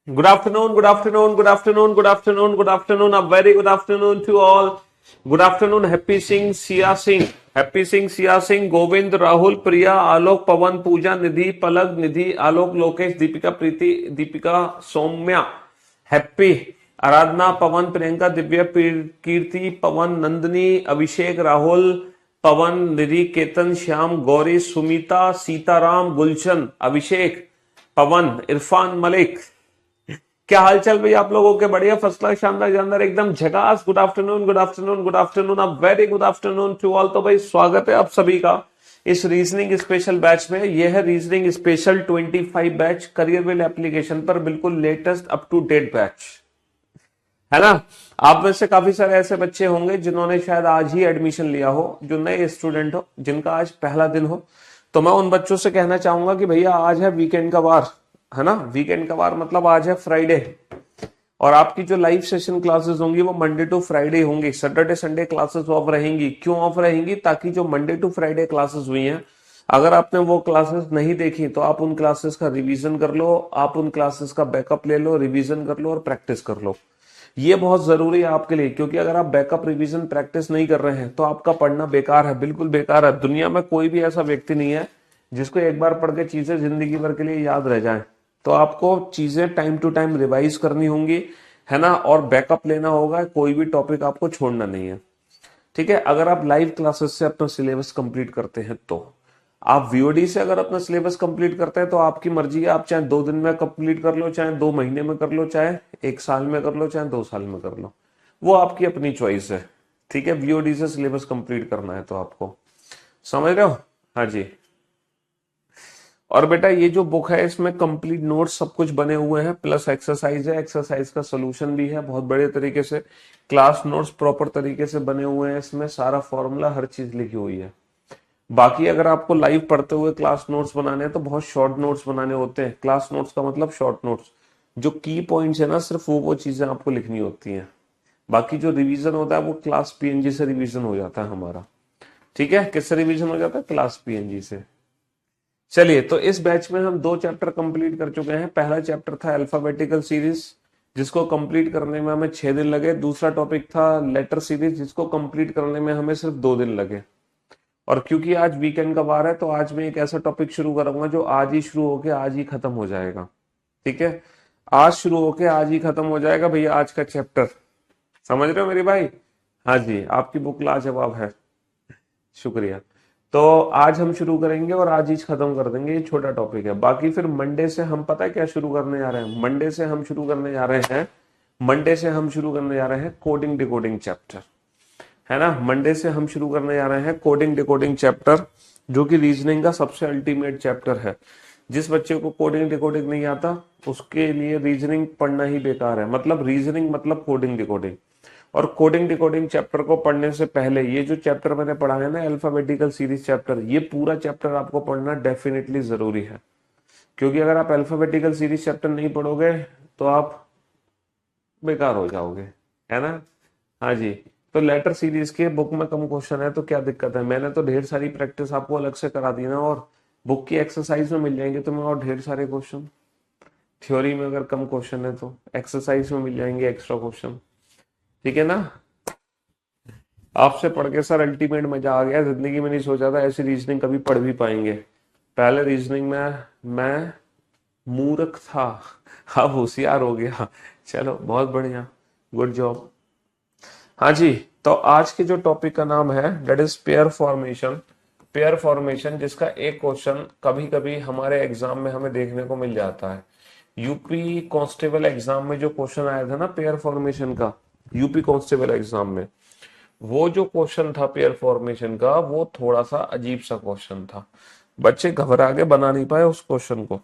Good afternoon, good afternoon, good afternoon, good afternoon, good afternoon. A very good afternoon to all. Good afternoon, Happy Singh, Sia Singh, Happy Singh, Sia Singh, Govind, Rahul, Priya, Alok, Pawan, Pooja, Nidhi, Palak, Nidhi, Alok, Lokesh, Deepika, Preeti, Deepika, Soumya, Happy, आराधना, पवन, प्रियंका, दिव्या, कीर्ति, पवन, नंदनी, अभिषेक, राहुल, पवन, निधि, केतन, श्याम, गौरी, सुमिता, सीताराम, गुलशन, अभिषेक, पवन, इरफान, मलिक। क्या हाल चाल भैया आप लोगों के? बढ़िया, first class, शानदार शानदार, एकदम झकास। Good afternoon, good afternoon, good afternoon, अब very good afternoon to all. तो भाई स्वागत है आप सभी का इस रीजनिंग स्पेशल बैच में। यह है reasoning special 25 batch, Careerwill application पर बिल्कुल latest up to date batch है ना। आप में से काफी सारे ऐसे बच्चे होंगे जिन्होंने शायद आज ही एडमिशन लिया हो, जो नए स्टूडेंट हो, जिनका आज पहला दिन हो। तो मैं उन बच्चों से कहना चाहूंगा कि भैया आज है वीकेंड का वार, है ना। वीकेंड का वार मतलब आज है फ्राइडे, और आपकी जो लाइव सेशन क्लासेस होंगी वो मंडे टू फ्राइडे होंगी। सैटरडे संडे क्लासेस ऑफ रहेंगी। क्यों ऑफ रहेंगी? ताकि जो मंडे टू फ्राइडे क्लासेस हुई हैं, अगर आपने वो क्लासेस नहीं देखी तो आप उन क्लासेस का रिवीजन कर लो, आप उन क्लासेस का बैकअप ले लो, रिवीजन कर लो और प्रैक्टिस कर लो। ये बहुत जरूरी है आपके लिए, क्योंकि अगर आप बैकअप, रिवीजन, प्रैक्टिस नहीं कर रहे हैं तो आपका पढ़ना बेकार है, बिल्कुल बेकार है। दुनिया में कोई भी ऐसा व्यक्ति नहीं है जिसको एक बार पढ़ के चीजें जिंदगी भर के लिए याद रह जाए। तो आपको चीजें टाइम टू टाइम रिवाइज करनी होंगी, है ना, और बैकअप लेना होगा। कोई भी टॉपिक आपको छोड़ना नहीं है, ठीक है। अगर आप लाइव क्लासेस से अपना सिलेबस कंप्लीट करते हैं तो, आप वीओडी से अगर अपना सिलेबस कंप्लीट करते हैं तो आपकी मर्जी है, आप चाहे 2 दिन में कंप्लीट कर लो, चाहे 2 महीने में कर लो, चाहे 1 साल में कर लो, चाहे 2 साल में कर लो, वो आपकी अपनी चॉइस है, ठीक है। वीओडी से सिलेबस कंप्लीट करना है तो आपको, समझ रहे हो? हाँ जी। और बेटा ये जो बुक है इसमें कंप्लीट नोट्स सब कुछ बने हुए हैं, प्लस एक्सरसाइज है, एक्सरसाइज का सोल्यूशन भी है बहुत बड़े तरीके से। क्लास नोट्स प्रॉपर तरीके से बने हुए हैं, इसमें सारा फॉर्मूला हर चीज लिखी हुई है। बाकी अगर आपको लाइव पढ़ते हुए क्लास नोट्स बनाने हैं तो बहुत शॉर्ट नोट्स बनाने होते हैं। क्लास नोट्स का मतलब शॉर्ट नोट्स, जो की पॉइंट्स है ना, सिर्फ वो चीजें आपको लिखनी होती हैं। बाकी जो रिवीजन होता है वो क्लास पीएनजी से रिवीजन हो जाता है हमारा, ठीक है। किससे रिवीजन हो जाता है? क्लास पीएनजी से। चलिए, तो इस बैच में हम 2 चैप्टर कंप्लीट कर चुके हैं। पहला चैप्टर था अल्फाबेटिकल सीरीज, जिसको कंप्लीट करने में हमें 6 दिन लगे। दूसरा टॉपिक था लेटर सीरीज, जिसको कंप्लीट करने में हमें सिर्फ 2 दिन लगे। और क्योंकि आज वीकेंड का वार है तो आज मैं एक ऐसा टॉपिक शुरू करूंगा जो आज ही शुरू होके आज ही खत्म हो जाएगा, ठीक है। आज शुरू होके आज ही खत्म हो जाएगा भैया आज का चैप्टर, समझ रहे हो मेरे भाई? हाँ जी, आपकी बुक लाजवाब है, शुक्रिया। तो आज हम शुरू करेंगे और आज ही खत्म कर देंगे, ये छोटा टॉपिक है। बाकी फिर मंडे से हम, पता है क्या शुरू करने जा रहे हैं? मंडे से हम शुरू करने जा रहे हैं, मंडे से हम शुरू करने जा रहे हैं कोडिंग डिकोडिंग चैप्टर, है ना। मंडे से हम शुरू करने जा रहे हैं कोडिंग डिकोडिंग चैप्टर, जो कि रीजनिंग का सबसे अल्टीमेट चैप्टर है। जिस बच्चे को कोडिंग डिकोडिंग नहीं आता उसके लिए रीजनिंग पढ़ना ही बेकार है। मतलब रीजनिंग मतलब कोडिंग डिकोडिंग। और कोडिंग डिकोडिंग चैप्टर को पढ़ने से पहले ये जो चैप्टर मैंने पढ़ा है ना, अल्फाबेटिकल सीरीज चैप्टर, ये पूरा चैप्टर आपको पढ़ना डेफिनेटली जरूरी है। क्योंकि अगर आप अल्फाबेटिकल सीरीज चैप्टर नहीं पढ़ोगे तो आप बेकार हो जाओगे, है ना। हाँ जी। तो लेटर सीरीज के बुक में कम क्वेश्चन है तो क्या दिक्कत है? मैंने तो ढेर सारी प्रैक्टिस आपको अलग से करा दी ना, और बुक की एक्सरसाइज में मिल जाएंगे तुम्हें और ढेर सारे क्वेश्चन। थ्योरी में अगर कम क्वेश्चन है तो एक्सरसाइज में मिल जाएंगे एक्स्ट्रा क्वेश्चन, ठीक है ना। आपसे पढ़ के सर अल्टीमेट मजा आ गया, जिंदगी में नहीं सोचा था ऐसी रीजनिंग कभी पढ़ भी पाएंगे। पहले रीजनिंग में मैं मूर्ख था, अब होशियार हो गया। चलो बहुत बढ़िया, गुड जॉब। हाँ जी। तो आज के जो टॉपिक का नाम है that is pair formation. Pair formation, जिसका एक क्वेश्चन कभी कभी हमारे एग्जाम में हमें देखने को मिल जाता है। यूपी कांस्टेबल एग्जाम में जो क्वेश्चन आया था ना पेयर फॉर्मेशन का, यूपी कांस्टेबल एग्जाम में, वो जो क्वेश्चन था पेयर फॉर्मेशन का, वो थोड़ा सा अजीब सा क्वेश्चन था। बच्चे घबरा के बना नहीं पाए उस क्वेश्चन को,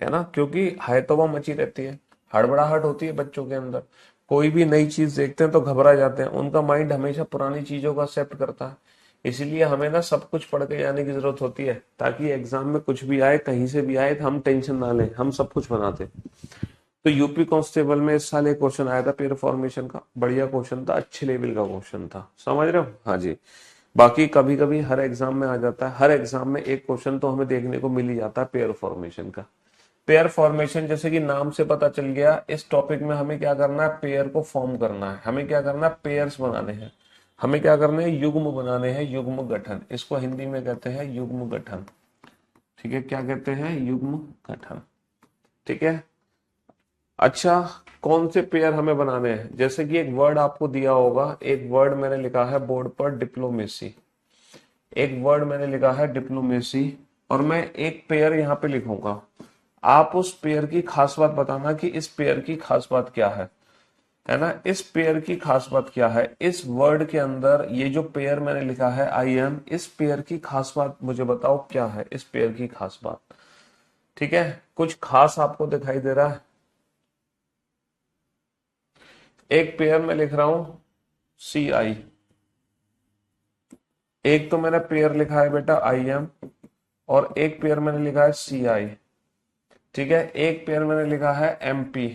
है ना। क्योंकि हैतोबा मची रहती है, हड़बड़ाहट होती है बच्चों के अंदर। कोई भी नई चीज देखते हैं तो घबरा जाते हैं, उनका माइंड हमेशा पुरानी चीजों का एक्सेप्ट करता है। इसीलिए हमें ना सब कुछ पढ़ के जाने की जरूरत होती है, ताकि एग्जाम में कुछ भी आए, कहीं से भी आए, तो हम टेंशन ना लें, हम सब कुछ बनाते। तो यूपी कांस्टेबल में इस साल एक क्वेश्चन आया था पेयर फॉर्मेशन का, बढ़िया क्वेश्चन था, अच्छे लेवल का क्वेश्चन था, समझ रहे हो? हाँ जी। बाकी कभी कभी हर एग्जाम में आ जाता है, हर एग्जाम में एक क्वेश्चन तो हमें देखने को मिल ही जाता है पेयर फॉर्मेशन का, पेयर फॉर्मेशन, जैसे कि नाम से पता चल गया, इस टॉपिक में हमें क्या करना है, पेयर को फॉर्म करना है, हमें क्या करना है, पेयर्स बनाने हैं, हमें क्या करने हैं, युग्म बनाने हैं, युग्म गठन, इसको हिंदी में कहते हैं युग्म गठन। ठीक है, क्या कहते हैं, युग्म गठन। ठीक है, अच्छा, कौन से पेयर हमें बनाने हैं, जैसे कि एक वर्ड आपको दिया होगा, एक वर्ड मैंने लिखा है बोर्ड पर, डिप्लोमेसी, एक वर्ड मैंने लिखा है डिप्लोमेसी, और मैं एक पेयर यहाँ पे लिखूंगा, आप उस पेयर की खास बात बताना कि इस पेयर की खास बात क्या है ना, इस पेयर की खास बात क्या है, इस वर्ड के अंदर ये जो पेयर मैंने लिखा है आई एम, इस पेयर की खास बात मुझे बताओ क्या है, इस पेयर की खास बात। ठीक है, कुछ खास आपको दिखाई दे रहा है, एक पेयर में लिख रहा हूं सी आई, एक तो मैंने पेयर लिखा है बेटा आई एम, और एक पेयर मैंने लिखा है सी आई। ठीक है, एक पेयर मैंने लिखा है एम पी।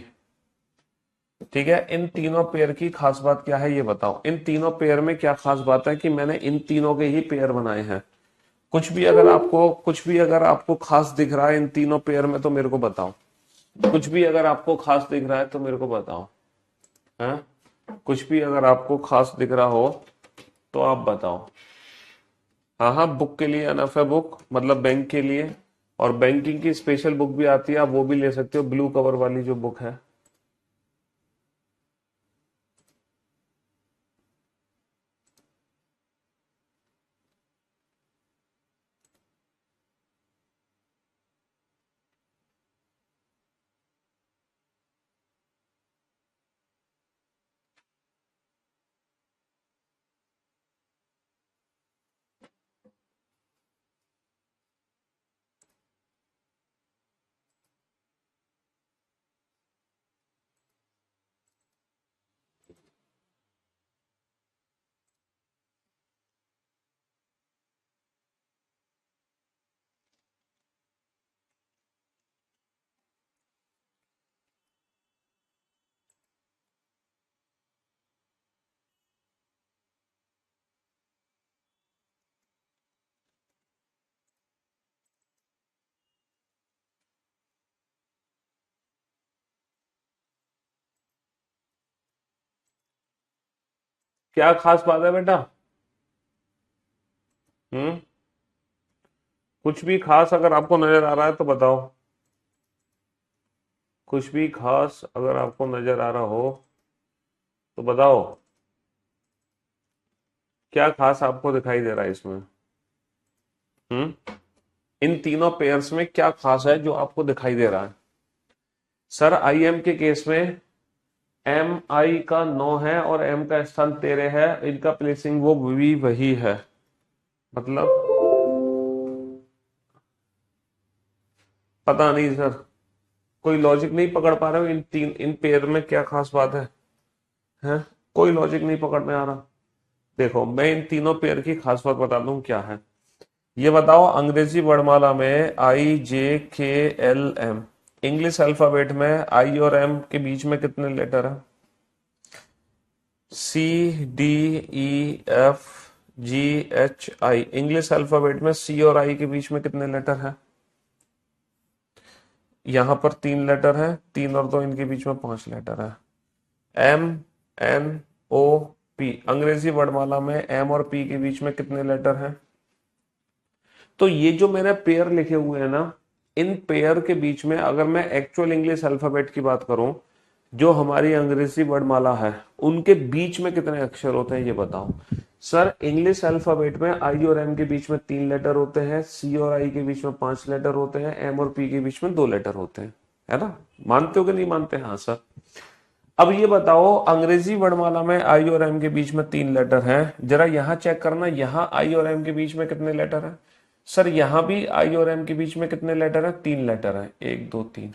ठीक है, इन तीनों पेयर की खास बात क्या है ये बताओ, इन तीनों पेयर में क्या खास बात है कि मैंने इन तीनों के ही पेयर बनाए हैं। कुछ भी अगर आपको खास दिख रहा है इन तीनों पेयर में तो मेरे को बताओ, कुछ भी अगर आपको खास दिख रहा है तो मेरे को बताओ, है, कुछ भी अगर आपको खास दिख रहा हो तो आप बताओ। हाँ हाँ, बुक के लिए अनफ है, बुक मतलब बैंक के लिए, और बैंकिंग की स्पेशल बुक भी आती है, आप वो भी ले सकते हो, ब्लू कवर वाली जो बुक है। क्या खास बात है बेटा? हम्म, कुछ भी खास अगर आपको नजर आ रहा है तो बताओ, कुछ भी खास अगर आपको नजर आ रहा हो तो बताओ, क्या खास आपको दिखाई दे रहा है इसमें? हम्म, इन तीनों पेयर्स में क्या खास है जो आपको दिखाई दे रहा है? सर आई एम के केस में एम आई का 9 है और एम का स्थान 13 है, इनका प्लेसिंग वो भी वही है, मतलब पता नहीं सर, कोई लॉजिक नहीं पकड़ पा रहे हो, इन पेयर में क्या खास बात है, कोई लॉजिक नहीं पकड़ में आ रहा। देखो, मैं इन तीनों पेयर की खास बात बता दूं क्या है, ये बताओ, अंग्रेजी वर्णमाला में आई जे के एल एम, इंग्लिश अल्फाबेट में आई और एम के बीच में कितने लेटर है? C D E F G H I, English alphabet में सी और आई के बीच में कितने लेटर है? यहां पर 3 लेटर है, 3 और 2 इनके बीच में 5 लेटर है, एम एन ओ पी, अंग्रेजी वर्णमाला में एम और पी के बीच में कितने लेटर हैं? तो ये जो मैंने पेयर लिखे हुए हैं ना, इन पेयर के बीच में अगर मैं एक्चुअल इंग्लिश अल्फाबेट की बात करूं, जो हमारी अंग्रेजी वर्णमाला है, उनके बीच में कितने अक्षर होते हैं ये बताओ। सर, इंग्लिश अल्फाबेट में आई और एम के बीच में 3 लेटर होते हैं, सी और आई के बीच में 5 लेटर होते हैं, एम और पी के बीच में 2 लेटर होते हैं, है ना? मानते हो कि नहीं मानते? हाँ सर। अब ये बताओ, अंग्रेजी वर्णमाला में आई और एम के बीच में 3 लेटर हैं, जरा यहां चेक करना, यहां आई और एम के बीच में कितने लेटर हैं? सर, यहां भी आई और एम के बीच में कितने लेटर हैं? 3 लेटर हैं, 1 2 3।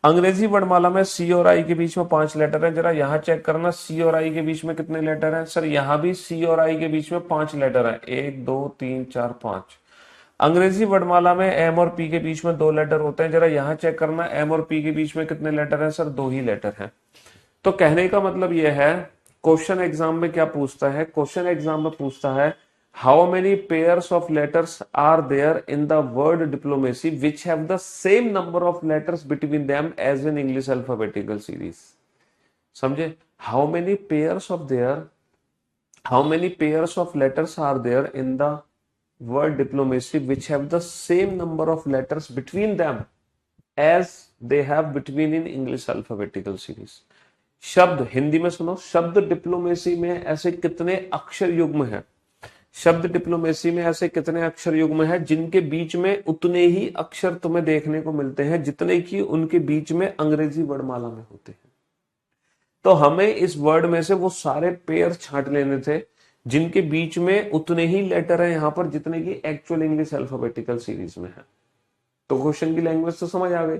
अंग्रेजी वर्णमाला में सी और आई के बीच में 5 लेटर हैं, जरा यहां चेक करना, सी और आई के बीच में कितने लेटर हैं? सर, यहां भी सी और आई के बीच में 5 लेटर हैं, 1 2 3 4 5। अंग्रेजी वर्णमाला में एम और पी के बीच में 2 लेटर होते हैं, जरा यहां चेक करना, एम और पी के बीच में कितने लेटर हैं? सर, 2 ही लेटर हैं। तो कहने का मतलब यह है, क्वेश्चन एग्जाम में क्या पूछता है, क्वेश्चन एग्जाम में पूछता है How many pairs of letters are there in the word diplomacy which have the same number of letters between them as in English alphabetical series? समझे? How many pairs of letters are there in the word diplomacy which have the same number of letters between them as they have between in English alphabetical series? शब्द हिंदी में सुनो, शब्द diplomacy में ऐसे कितने अक्षर युग्म है? शब्द डिप्लोमेसी में ऐसे कितने अक्षर युग्म है जिनके बीच में उतने ही अक्षर तुम्हें देखने को मिलते हैं जितने कि उनके बीच में अंग्रेजी वर्णमाला में होते हैं? तो हमें इस वर्ड में से वो सारे पेयर छांट लेने थे जिनके बीच में उतने ही लेटर है यहां पर जितने की एक्चुअल इंग्लिश अल्फाबेटिकल सीरीज में है। तो क्वेश्चन की लैंग्वेज तो समझ आ गई,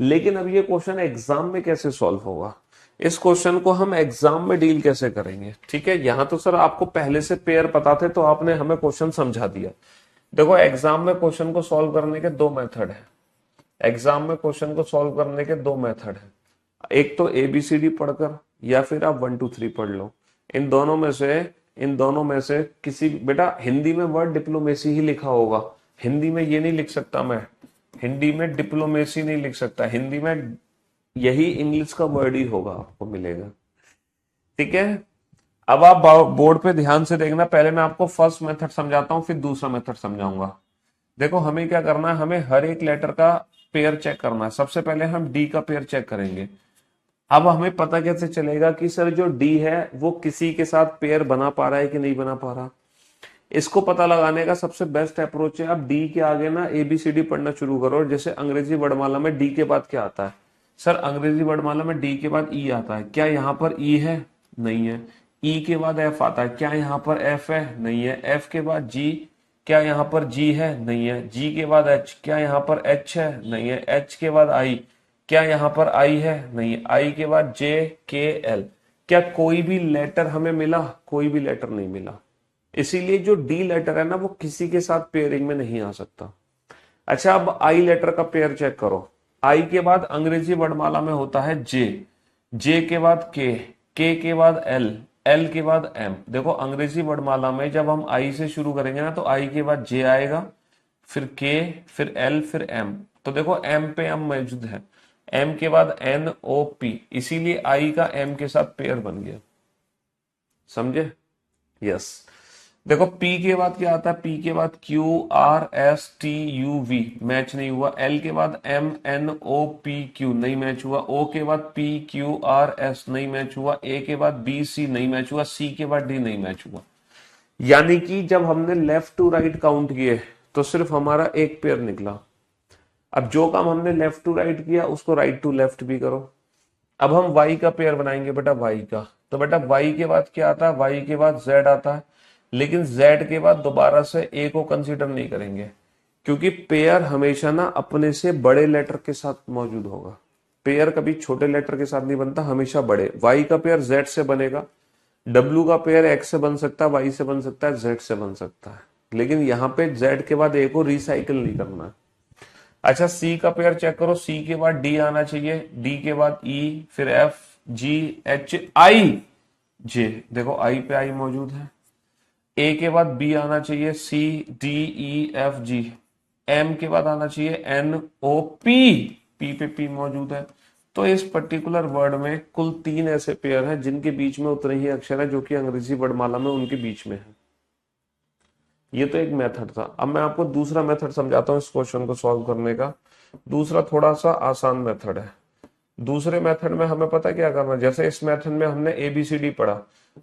लेकिन अब ये क्वेश्चन एग्जाम में कैसे सॉल्व होगा, इस क्वेश्चन को हम एग्जाम में डील कैसे करेंगे? ठीक है, यहां तो सर आपको पहले से पेयर पता थे तो आपने हमें क्वेश्चन समझा दिया। देखो एग्जाम में क्वेश्चन को सॉल्व करने के दो मेथड है। एग्जाम में क्वेश्चन को सॉल्व करने के दो मेथड है, एक तो ABCD पढ़कर या फिर आप 1 2 3 पढ़ लो। इन दोनों में से किसी, बेटा हिंदी में वर्ड डिप्लोमेसी ही लिखा होगा, हिंदी में ये नहीं लिख सकता मैं, हिंदी में डिप्लोमेसी नहीं लिख सकता, हिंदी में यही इंग्लिश का वर्ड ही होगा, आपको मिलेगा। ठीक है, अब आप बोर्ड पे ध्यान से देखना, पहले मैं आपको फर्स्ट मेथड समझाता हूं फिर दूसरा मेथड समझाऊंगा। देखो हमें क्या करना है, हमें हर एक लेटर का पेयर चेक करना है। सबसे पहले हम डी का पेयर चेक करेंगे। अब हमें पता कैसे चलेगा कि सर जो डी है वो किसी के साथ पेयर बना पा रहा है कि नहीं बना पा रहा? इसको पता लगाने का सबसे बेस्ट अप्रोच है, आप डी के आगे ना ABCD पढ़ना शुरू करो। जैसे अंग्रेजी वर्णमाला में डी के बाद क्या आता है? सर अंग्रेजी वर्णमाला में डी के बाद ई आता है, क्या यहाँ पर ई है? नहीं है। ई के बाद एफ आता है, क्या यहाँ पर एफ है? नहीं है। एफ के बाद जी, क्या यहाँ पर जी है? नहीं है। जी के बाद एच, क्या यहाँ पर एच है? नहीं है। एच के बाद आई, क्या यहाँ पर आई है? नहीं है। आई के बाद जे के एल, क्या कोई भी लेटर हमें मिला? कोई भी लेटर नहीं मिला। इसीलिए जो डी लेटर है ना वो किसी के साथ पेयरिंग में नहीं आ सकता। अच्छा, अब आई लेटर का पेयर चेक करो। आई के बाद अंग्रेजी वर्णमाला में होता है जे, जे के बाद के के बाद एल, एल के बाद एम। देखो अंग्रेजी वर्णमाला में जब हम आई से शुरू करेंगे ना तो आई के बाद जे आएगा, फिर के, फिर एल, फिर एम। तो देखो एम पे एम मौजूद है, एम के बाद NOP, इसीलिए आई का एम के साथ पेयर बन गया। समझे? यस। देखो P के बाद क्या आता है? P के बाद QRSTUV, मैच नहीं हुआ। L के बाद MNOPQ, नहीं मैच हुआ। O के बाद PQRS, नहीं मैच हुआ। A के बाद BC, नहीं मैच हुआ। C के बाद D, नहीं मैच हुआ। यानी कि जब हमने लेफ्ट टू राइट काउंट किए तो सिर्फ हमारा एक पेयर निकला। अब जो काम हमने लेफ्ट टू राइट किया उसको राइट टू लेफ्ट भी करो। अब हम Y का पेयर बनाएंगे बेटा, Y का। तो बेटा Y के बाद क्या आता है? Y के बाद Z आता है, लेकिन Z के बाद दोबारा से A को कंसीडर नहीं करेंगे, क्योंकि पेयर हमेशा ना अपने से बड़े लेटर के साथ मौजूद होगा। पेयर कभी छोटे लेटर के साथ नहीं बनता, हमेशा बड़े। Y का पेयर Z से बनेगा, W का पेयर X से बन सकता है, Y से बन सकता है, Z से बन सकता है, लेकिन यहाँ पे Z के बाद A को रिसाइकिल नहीं करना है। अच्छा, C का पेयर चेक करो। C के बाद D आना चाहिए, D के बाद E, फिर F, G, H, I, J। देखो I पे I मौजूद है। A के बाद B आना चाहिए, C, D, E, F, G। M के बाद आना चाहिए N, O, P, P पे P मौजूद है। तो इस पर्टिकुलर वर्ड में कुल 3 ऐसे पेयर हैं जिनके बीच में उतने ही अक्षर है जो कि अंग्रेजी वर्णमाला में उनके बीच में है। ये तो एक मेथड था। अब मैं आपको दूसरा मेथड समझाता हूँ इस क्वेश्चन को सॉल्व करने का। दूसरा थोड़ा सा आसान मेथड है। दूसरे मेथड में हमें पता क्या करना, जैसे इस मेथड में हमने ABCD पढ़ा,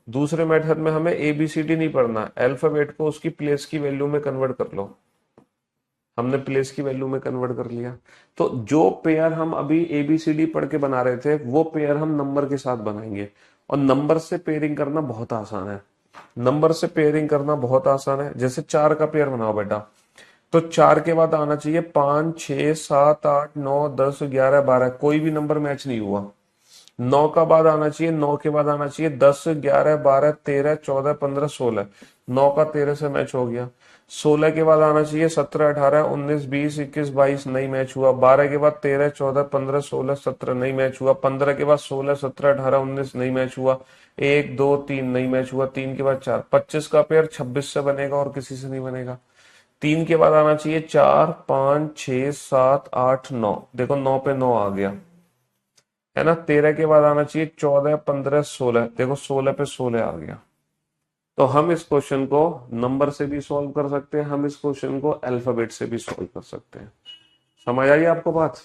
दूसरे मेथड में हमें ABCD नहीं पढ़ना, अल्फाबेट को उसकी प्लेस की वैल्यू में कन्वर्ट कर लो। हमने प्लेस की वैल्यू में कन्वर्ट कर लिया। तो जो पेयर हम अभी ABCD पढ़ के बना रहे थे वो पेयर हम नंबर के साथ बनाएंगे, और नंबर से पेयरिंग करना बहुत आसान है। नंबर से पेयरिंग करना बहुत आसान है। जैसे 4 का पेयर बनाओ बेटा, तो 4 के बाद आना चाहिए 5, 6, 7, 8, 9, 10, 11, 12, कोई भी नंबर मैच नहीं हुआ। 9 का बाद आना चाहिए, 9 के बाद आना चाहिए 10, 11, 12, 13, 14, 15, 16। 9 का 13 से मैच हो गया। 16 के बाद आना चाहिए 17, 18, 19, 20, 21, 22, नहीं मैच हुआ। 12 के बाद 13, 14, 15, 16, 17, नहीं मैच हुआ। 15 के बाद 16, 17, 18, 19, नहीं मैच हुआ। 1, 2, 3, नहीं मैच हुआ। 3 के बाद 4, 25 का पेयर 26 से बनेगा और किसी से नहीं बनेगा। 3 के बाद आना चाहिए 4, 5, 6, 7, 8, 9, देखो 9 पे 9 आ गया, है ना। 13 के बाद आना चाहिए 14, 15, 16, देखो 16 पे 16 आ गया। तो हम इस क्वेश्चन को नंबर से भी सॉल्व कर सकते हैं, हम इस क्वेश्चन को अल्फाबेट से भी सॉल्व कर सकते हैं। समझ आई आपको बात?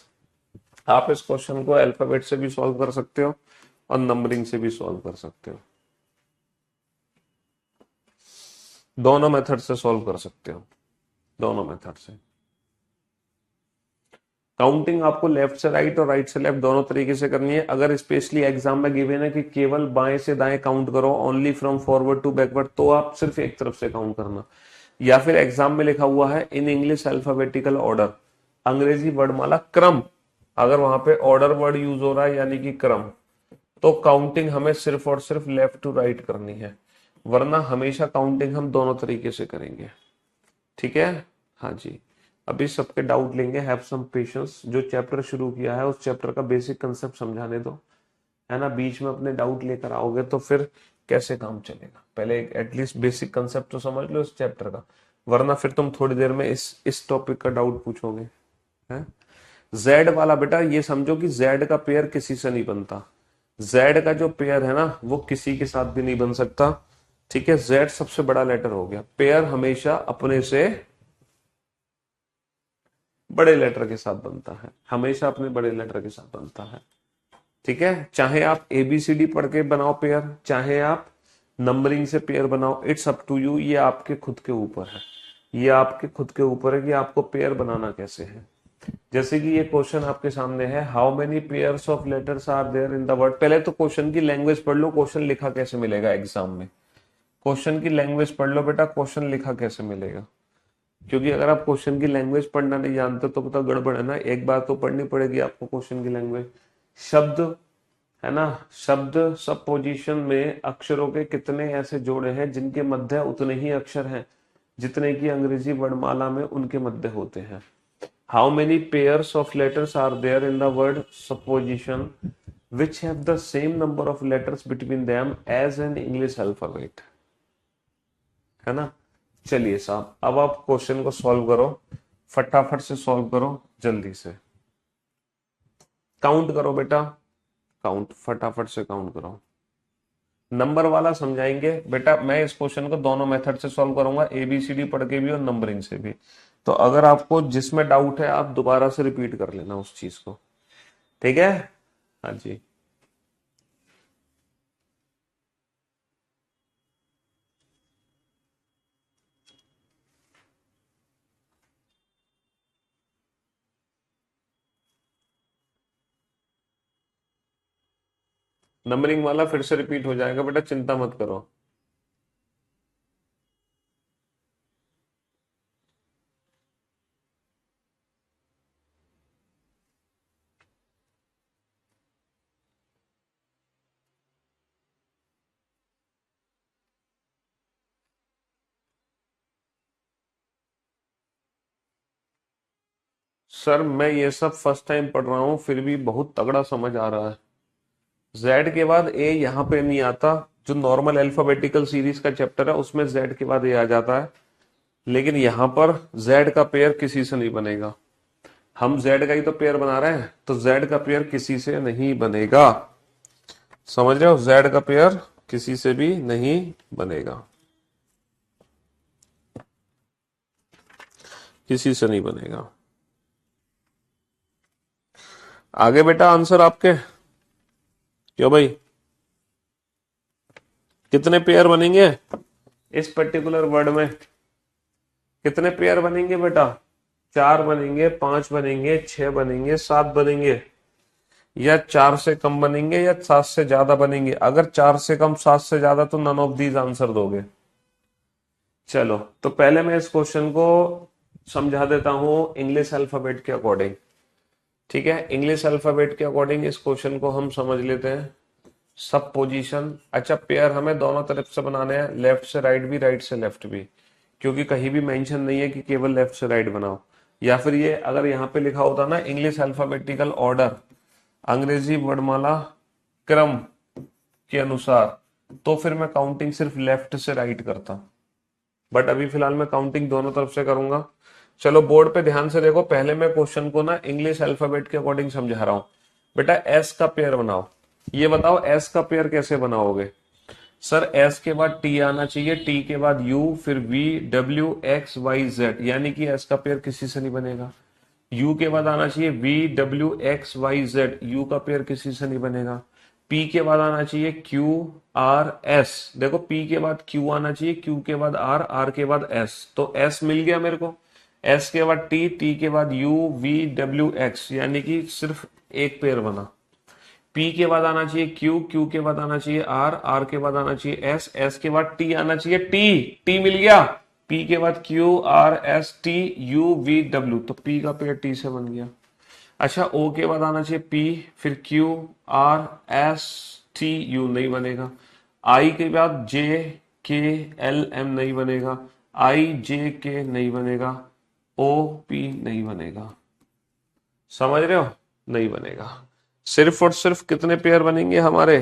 आप इस क्वेश्चन को अल्फाबेट से भी सॉल्व कर सकते हो और नंबरिंग से भी सॉल्व कर सकते हो, दोनों मेथड से सॉल्व कर सकते हो, दोनों मेथड से। काउंटिंग आपको लेफ्ट से राइट और राइट से लेफ्ट दोनों तरीके से करनी है। अगर स्पेशली एग्जाम में गिवन है कि केवल बाएं से दाएं काउंट करो, only from forward to backward, तो आप सिर्फ एक तरफ से काउंट करना। या फिर एग्जाम में लिखा हुआ है इन इंग्लिश अल्फाबेटिकल ऑर्डर, अंग्रेजी वर्डमाला क्रम, अगर वहां पे ऑर्डर वर्ड यूज हो रहा है यानी कि क्रम, तो काउंटिंग हमें सिर्फ और सिर्फ लेफ्ट टू राइट करनी है, वरना हमेशा काउंटिंग हम दोनों तरीके से करेंगे। ठीक है, हाँ जी। अभी सबके डाउट लेंगे, हैव सम पेशेंस। जो चैप्टर शुरू किया है उस चैप्टर का बेसिक कंसेप्ट समझाने दो, है ना। बीच में अपने डाउट लेकर आओगे तो फिर कैसे काम चलेगा। पहले एटलीस्ट बेसिक कंसेप्ट तो समझ लो इस चैप्टर का, वरना फिर तुम थोड़ी देर में इस टॉपिक का डाउट पूछोगे, है। जेड वाला बेटा ये समझो कि जेड का पेयर किसी से नहीं बनता। जेड का जो पेयर है ना वो किसी के साथ भी नहीं बन सकता। ठीक है, जेड सबसे बड़ा लेटर हो गया। पेयर हमेशा अपने से बड़े लेटर के साथ बनता है, हमेशा अपने बड़े लेटर के साथ बनता है। ठीक है, चाहे आप एबीसीडी पढ़ के बनाओ पेयर, चाहे आप नंबरिंग से पेयर बनाओ, इट्स अप टू यू। ये आपके खुद के ऊपर है, ये आपके खुद के ऊपर है कि आपको पेयर बनाना कैसे है। जैसे कि ये क्वेश्चन आपके सामने है, how many pairs of letters are there in the word. पहले तो क्वेश्चन की लैंग्वेज पढ़ लो, क्वेश्चन लिखा कैसे मिलेगा एग्जाम में। क्वेश्चन की लैंग्वेज पढ़ लो बेटा, क्वेश्चन लिखा कैसे मिलेगा। क्योंकि अगर आप क्वेश्चन की लैंग्वेज पढ़ना नहीं जानते तो पता गड़बड़ है ना। एक बार तो पढ़नी पड़ेगी आपको क्वेश्चन की लैंग्वेज। शब्द, है ना, शब्द सब पोजीशन में अक्षरों के कितने ऐसे जोड़े हैं जिनके मध्य उतने ही अक्षर हैं जितने की अंग्रेजी वर्णमाला में उनके मध्य होते हैं। How many pairs of letters are there in the word supposition which have the same number of letters between them as an English alphabet, है ना। चलिए साहब, अब आप क्वेश्चन को सॉल्व करो, फटाफट से सॉल्व करो, जल्दी से काउंट करो बेटा, काउंट फटाफट से काउंट करो। नंबर वाला समझाएंगे बेटा, मैं इस क्वेश्चन को दोनों मेथड से सॉल्व करूंगा, एबीसीडी पढ़ के भी और नंबरिंग से भी। तो अगर आपको जिसमें डाउट है आप दोबारा से रिपीट कर लेना उस चीज को, ठीक है। हाँ जी, नंबरिंग वाला फिर से रिपीट हो जाएगा बेटा, चिंता मत करो। सर मैं ये सब फर्स्ट टाइम पढ़ रहा हूँ, फिर भी बहुत तगड़ा समझ आ रहा है। जेड के बाद ए यहाँ पे नहीं आता, जो नॉर्मल अल्फाबेटिकल सीरीज का चैप्टर है उसमें जेड के बाद ए आ जाता है, लेकिन यहाँ पर जेड का पेयर किसी से नहीं बनेगा। हम जेड का ही तो पेयर बना रहे हैं, तो जेड का पेयर किसी से नहीं बनेगा। समझ रहे हो, जेड का पेयर किसी से भी नहीं बनेगा, किसी से नहीं बनेगा। आगे बेटा आंसर आपके, क्यों भाई, कितने पेयर बनेंगे इस पर्टिकुलर वर्ड में, कितने पेयर बनेंगे बेटा? 4 बनेंगे, 5 बनेंगे, 6 बनेंगे, 7 बनेंगे, या 4 से कम बनेंगे या 7 से ज्यादा बनेंगे। अगर 4 से कम 7 से ज्यादा तो नन ऑफ दीज आंसर दोगे। चलो तो पहले मैं इस क्वेश्चन को समझा देता हूं इंग्लिश अल्फाबेट के अकॉर्डिंग। ठीक है, इंग्लिश अल्फाबेट के अकॉर्डिंग इस क्वेश्चन को हम समझ लेते हैं। सब पोजीशन, अच्छा पेयर हमें दोनों तरफ से बनाने हैं, लेफ्ट से राइट भी, राइट से लेफ्ट भी। क्योंकि कहीं भी मेंशन नहीं है कि केवल लेफ्ट से राइट बनाओ। या फिर ये अगर यहाँ पे लिखा होता ना इंग्लिश अल्फाबेटिकल ऑर्डर, अंग्रेजी वर्णमाला क्रम के अनुसार, तो फिर मैं काउंटिंग सिर्फ लेफ्ट से राइट करता। बट अभी फिलहाल मैं काउंटिंग दोनों तरफ से करूंगा। चलो बोर्ड पे ध्यान से देखो, पहले मैं क्वेश्चन को ना इंग्लिश अल्फाबेट के अकॉर्डिंग समझा रहा हूं। बेटा एस का पेयर बनाओ। ये बताओ एस का पेयर कैसे बनाओगे? सर एस के बाद टी आना चाहिए, टी के बाद यू, फिर V W X Y Z, यानी कि एस का पेयर किसी से नहीं बनेगा। यू के बाद आना चाहिए V W X Y Z, U का पेयर किसी से नहीं बनेगा। पी के बाद आना चाहिए क्यू आर एस, देखो पी के बाद क्यू आना चाहिए, क्यू के बाद आर, आर के बाद एस, तो एस मिल गया मेरे को। एस के बाद टी, टी के बाद यू वी डब्ल्यू एक्स, यानी कि सिर्फ एक पेयर बना। पी के बाद आना चाहिए क्यू, क्यू के बाद आना चाहिए आर, आर के बाद आना चाहिए एस, एस के बाद टी आना चाहिए, टी, टी मिल गया। पी के बाद Q R S T U V W, तो पी का पेयर टी से बन गया। अच्छा ओ के बाद आना चाहिए पी, फिर Q R S T U, नहीं बनेगा। आई के बाद जे के एल एम, नहीं बनेगा। आई जे के नहीं बनेगा। ओ पी नहीं बनेगा। समझ रहे हो? नहीं बनेगा। सिर्फ और सिर्फ कितने पेयर बनेंगे हमारे?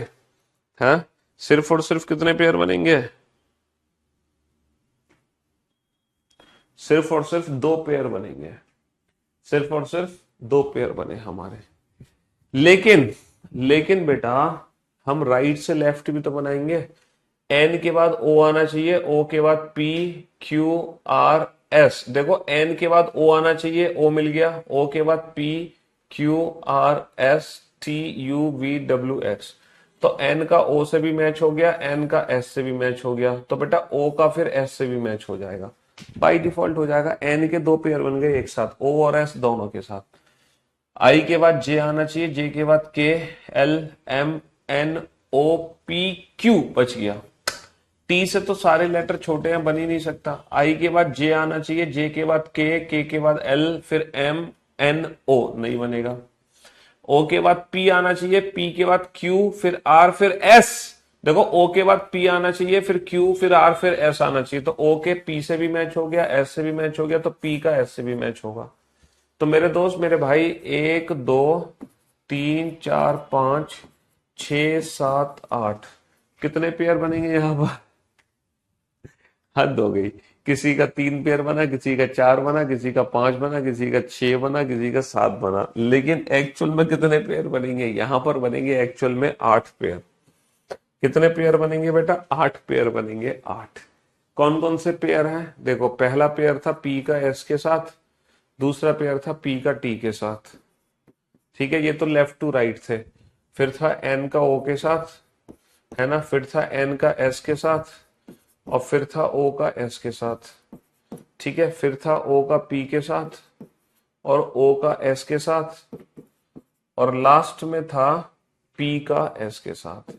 हैं? सिर्फ और सिर्फ कितने पेयर बनेंगे? सिर्फ और सिर्फ दो पेयर बनेंगे। सिर्फ और सिर्फ दो पेयर बने हमारे। लेकिन लेकिन बेटा हम राइट से लेफ्ट भी तो बनाएंगे। एन के बाद ओ आना चाहिए, ओ के बाद पी क्यू आर एस, देखो एन के बाद ओ आना चाहिए, ओ मिल गया। ओ के बाद P Q R S T U we W x, तो एन का ओ से भी मैच हो गया, एन का एस से भी मैच हो गया, तो बेटा ओ का फिर एस से भी मैच हो जाएगा, बाई डिफॉल्ट हो जाएगा। एन के दो पेयर बन गए एक साथ, ओ और एस दोनों के साथ। आई के बाद जे आना चाहिए, जे के बाद K L M N O P Q, बच गया। टी से तो सारे लेटर छोटे हैं, बन ही नहीं सकता। आई के बाद जे आना चाहिए, जे के बाद के के बाद एल, फिर एम एन ओ, नहीं बनेगा। ओ के बाद पी आना चाहिए, पी के बाद क्यू, फिर आर, फिर एस, देखो ओ के बाद पी आना चाहिए, फिर क्यू, फिर आर, फिर एस आना चाहिए, तो ओ के पी से भी मैच हो गया, एस से भी मैच हो गया, तो पी का एस से भी मैच होगा। तो मेरे दोस्त मेरे भाई, एक दो तीन चार पांच छ सात आठ, कितने पेयर बनेंगे यहां पर? हद हो गई। किसी का तीन पेयर बना, किसी का चार बना, किसी का पांच बना, किसी का छह बना, किसी का सात बना, लेकिन एक्चुअल में कितने पेयर बनेंगे? यहां पर बनेंगे एक्चुअल में 8 पेयर। कितने पेयर बनेंगे बेटा? 8 पेयर बनेंगे, 8। कौन कौन से पेयर हैं? देखो पहला पेयर था पी का एस के साथ, दूसरा पेयर था पी का टी के साथ, ठीक है, ये तो लेफ्ट टू राइट थे। फिर था एन का ओ के साथ, है ना, फिर था एन का एस के साथ, और फिर था ओ का एस के साथ, ठीक है, फिर था ओ का पी के साथ, और ओ का एस के साथ, और लास्ट में था पी का एस के साथ।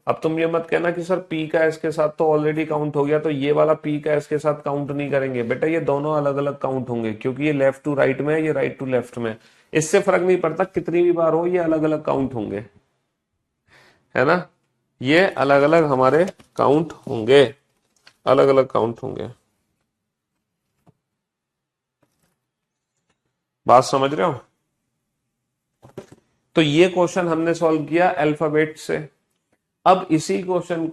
अब तुम ये मत कहना कि सर पी का एस के साथ तो ऑलरेडी काउंट हो गया, तो ये वाला पी का एस के साथ काउंट नहीं करेंगे। बेटा ये दोनों अलग अलग काउंट होंगे, क्योंकि ये लेफ्ट टू राइट में है, ये राइट टू लेफ्ट में। इससे फर्क नहीं पड़ता कितनी भी बार हो, ये अलग अलग काउंट होंगे, है ना, ये अलग अलग हमारे काउंट होंगे, अलग अलग काउंट होंगे। बात समझ रहे हो? तो ये क्वेश्चन हमने सॉल्व किया अल्फाबेट से। अब इसी क्वेश्चन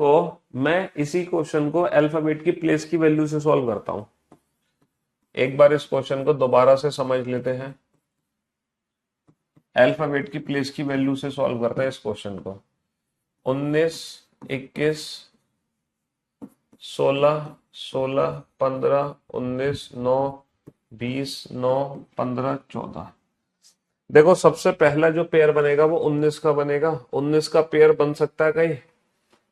को अल्फाबेट की प्लेस की वैल्यू से सॉल्व करता हूं। एक बार इस क्वेश्चन को दोबारा से समझ लेते हैं। अल्फाबेट की प्लेस की वैल्यू से सॉल्व करते हैं इस क्वेश्चन को। 19 21 16 16 15 19 9 20 9 15 14। देखो सबसे पहला जो पेयर बनेगा वो 19 का बनेगा। 19 का पेयर बन सकता है कहीं?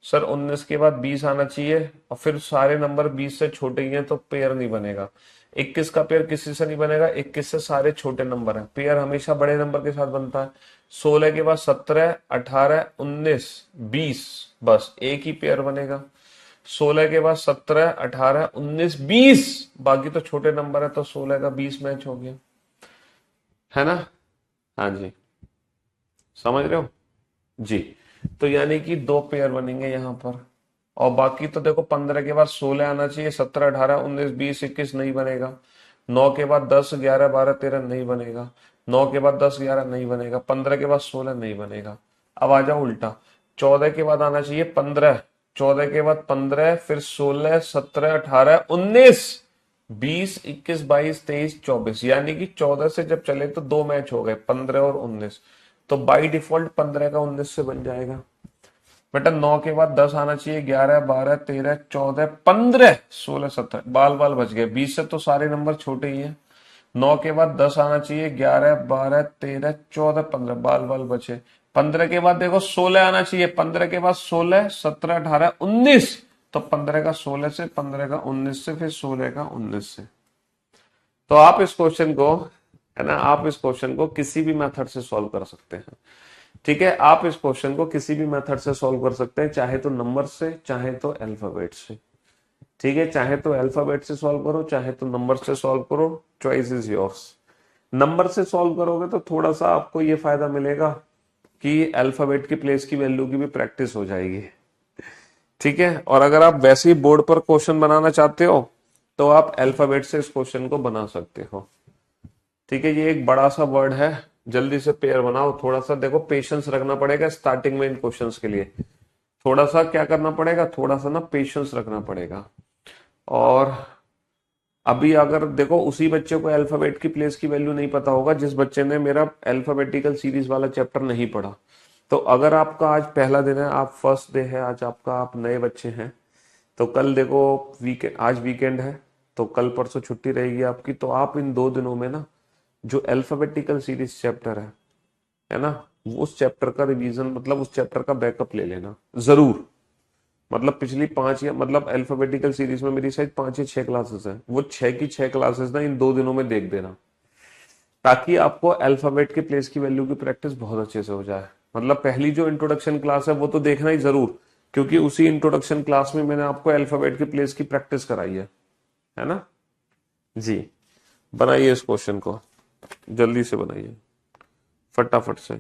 सर 19 के बाद 20 आना चाहिए, और फिर सारे नंबर 20 से छोटे ही हैं तो पेयर नहीं बनेगा। 21 का पेयर किसी से नहीं बनेगा, 21 से सारे छोटे नंबर हैं, पेयर हमेशा बड़े नंबर के साथ बनता है। 16 के बाद 17 18 19 20, बस एक ही पेयर बनेगा। 16 के बाद 17 18 19 20, बाकी तो छोटे नंबर है, तो 16 का 20 मैच हो गया, है ना? हाँ जी, समझ रहे हो जी? तो यानी कि दो पेयर बनेंगे यहां पर, और बाकी तो देखो 15 के बाद 16 आना चाहिए, 17 18 19 20 21 नहीं बनेगा, 9 के बाद 10 11 12 13 नहीं बनेगा, 9 के बाद 10 11 नहीं बनेगा, 15 के बाद 16 नहीं बनेगा। अब आ जाओ उल्टा, 14 के बाद आना चाहिए 15, 14 के बाद 15, फिर 16 17 18 19 20 21 22 23 24, यानी कि 14 से जब चले तो दो मैच हो गए, 15 और 19। तो बाई डिफॉल्ट 15 का 19 से बन जाएगा बेटा। 9 के बाद 10 आना चाहिए, 11 12 13 14 15 16 17, बाल बाल बच गए। 20 से तो सारे नंबर छोटे ही हैं। 9 के बाद 10 आना चाहिए, 11 12 13 14 15, बाल बाल बचे। 15 के बाद देखो 16 आना चाहिए, 15 के बाद 16 17 18 19, तो 15 का 16 से, 15 का 19 से, फिर 16 का 19 से। तो आप इस क्वेश्चन को, है ना, आप इस क्वेश्चन को किसी भी मेथड से सॉल्व कर सकते हैं। ठीक है, आप इस क्वेश्चन को किसी भी मेथड से सॉल्व कर सकते हैं, चाहे तो नंबर से, चाहे तो अल्फाबेट से। ठीक है, चाहे तो अल्फाबेट से सॉल्व करो, चाहे तो नंबर से सॉल्व करो, चॉइस इज योर्स। नंबर से सॉल्व करोगे तो थोड़ा सा आपको ये फायदा मिलेगा कि अल्फाबेट की प्लेस की वैल्यू की भी प्रैक्टिस हो जाएगी। ठीक है, और अगर आप वैसे ही बोर्ड पर क्वेश्चन बनाना चाहते हो तो आप अल्फाबेट से इस क्वेश्चन को बना सकते हो। ठीक है, ये एक बड़ा सा वर्ड है, जल्दी से पेयर बनाओ। थोड़ा सा देखो पेशेंस रखना पड़ेगा स्टार्टिंग में इन क्वेश्चंस के लिए, थोड़ा सा क्या करना पड़ेगा, थोड़ा सा ना पेशेंस रखना पड़ेगा। और अभी अगर देखो उसी बच्चे को अल्फाबेट की प्लेस की वैल्यू नहीं पता होगा जिस बच्चे ने मेरा अल्फाबेटिकल सीरीज वाला चैप्टर नहीं पढ़ा। तो अगर आपका आज पहला दिन है, आप फर्स्ट डे है आज आपका, आप नए बच्चे हैं, तो कल देखो वीकेंड, आज वीकेंड है, तो कल परसों छुट्टी रहेगी आपकी। तो आप इन 2 दिनों में ना जो अल्फाबेटिकल सीरीज चैप्टर है ना, उस चैप्टर का रिवीजन, मतलब उस चैप्टर का बैकअप ले लेना जरूर। मतलब पिछली 5 या मतलब अल्फाबेटिकल सीरीज में मेरी शायद 5 या 6 क्लासेस हैं, वो 6 की 6 क्लासेस ना इन 2 दिनों में देख देना, ताकि आपको अल्फाबेट के प्लेस की वैल्यू की प्रैक्टिस बहुत अच्छे से हो जाए। मतलब पहली जो इंट्रोडक्शन क्लास है वो तो देखना ही जरूर, क्योंकि उसी इंट्रोडक्शन क्लास में मैंने आपको अल्फाबेट की प्लेस की प्रैक्टिस कराई है ना जी। बनाइए इस क्वेश्चन को, जल्दी से बनाइए फटाफट से।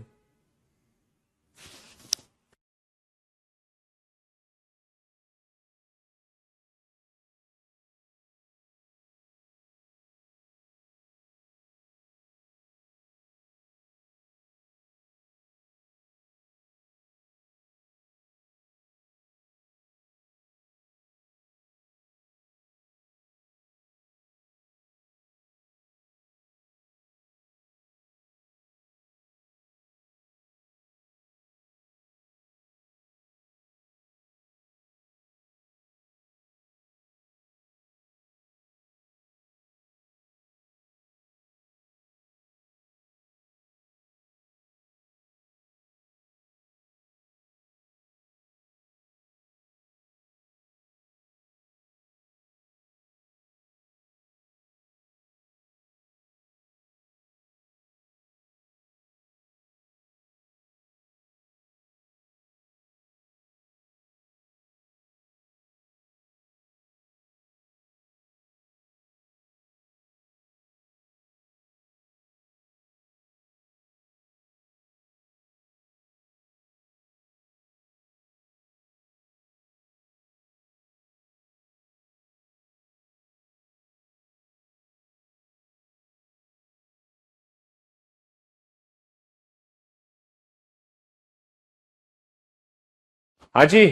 हाँ जी,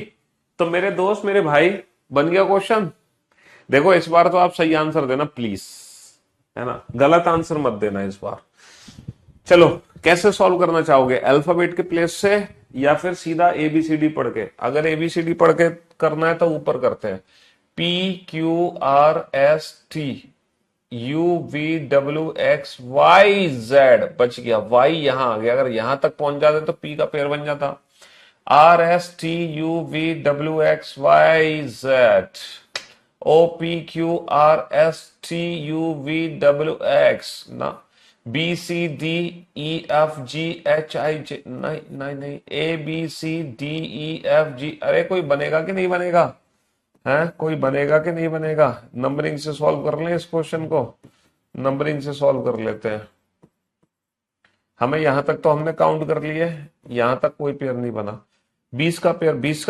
तो मेरे दोस्त मेरे भाई, बन गया क्वेश्चन। देखो इस बार तो आप सही आंसर देना प्लीज, है ना, गलत आंसर मत देना इस बार। चलो, कैसे सॉल्व करना चाहोगे, अल्फाबेट के प्लेस से या फिर सीधा एबीसीडी पढ़ के? अगर एबीसीडी पढ़ के करना है तो ऊपर करते हैं, PQRST UVWXYZ, बच गया, वाई यहां आ गया, अगर यहां तक पहुंच जाते तो पी का पेयर बन जाता। RSTUVWXYZ, OPQRSTUVWX ना, BCDEFGHIJ, नहीं नहीं नहीं, ABCDEFG, अरे कोई बनेगा कि नहीं बनेगा, है कोई बनेगा कि नहीं बनेगा? नंबरिंग से सॉल्व कर लें इस क्वेश्चन को, नंबरिंग से सॉल्व कर लेते हैं। हमें यहां तक तो हमने काउंट कर लिए, यहां तक कोई पेयर नहीं बना। 20 का पेयर, 20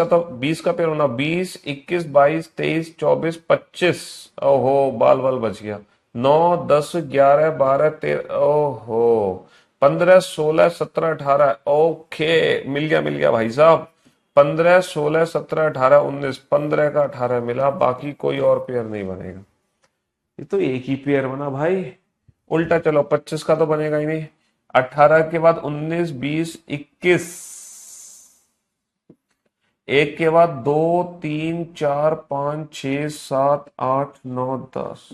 का पेयर होना, 20, 21, 22, 23, 24, 25। ओहो, बाल बाल बच गया। 9, 10, 11, 12, 13, ओहो, 15, 16, 17, 18। ओके, मिल गया भाई साहब। 15, 16, 17, 18, 19, 15 का 18 मिला, बाकी कोई और पेयर नहीं बनेगा। ये तो एक ही पेयर बना भाई। उल्टा चलो, 25 का तो बनेगा ही नहीं। 18 के बाद 19, 20, 21। एक के बाद 2, 3, 4, 5, 6, 7, 8, 9, 10,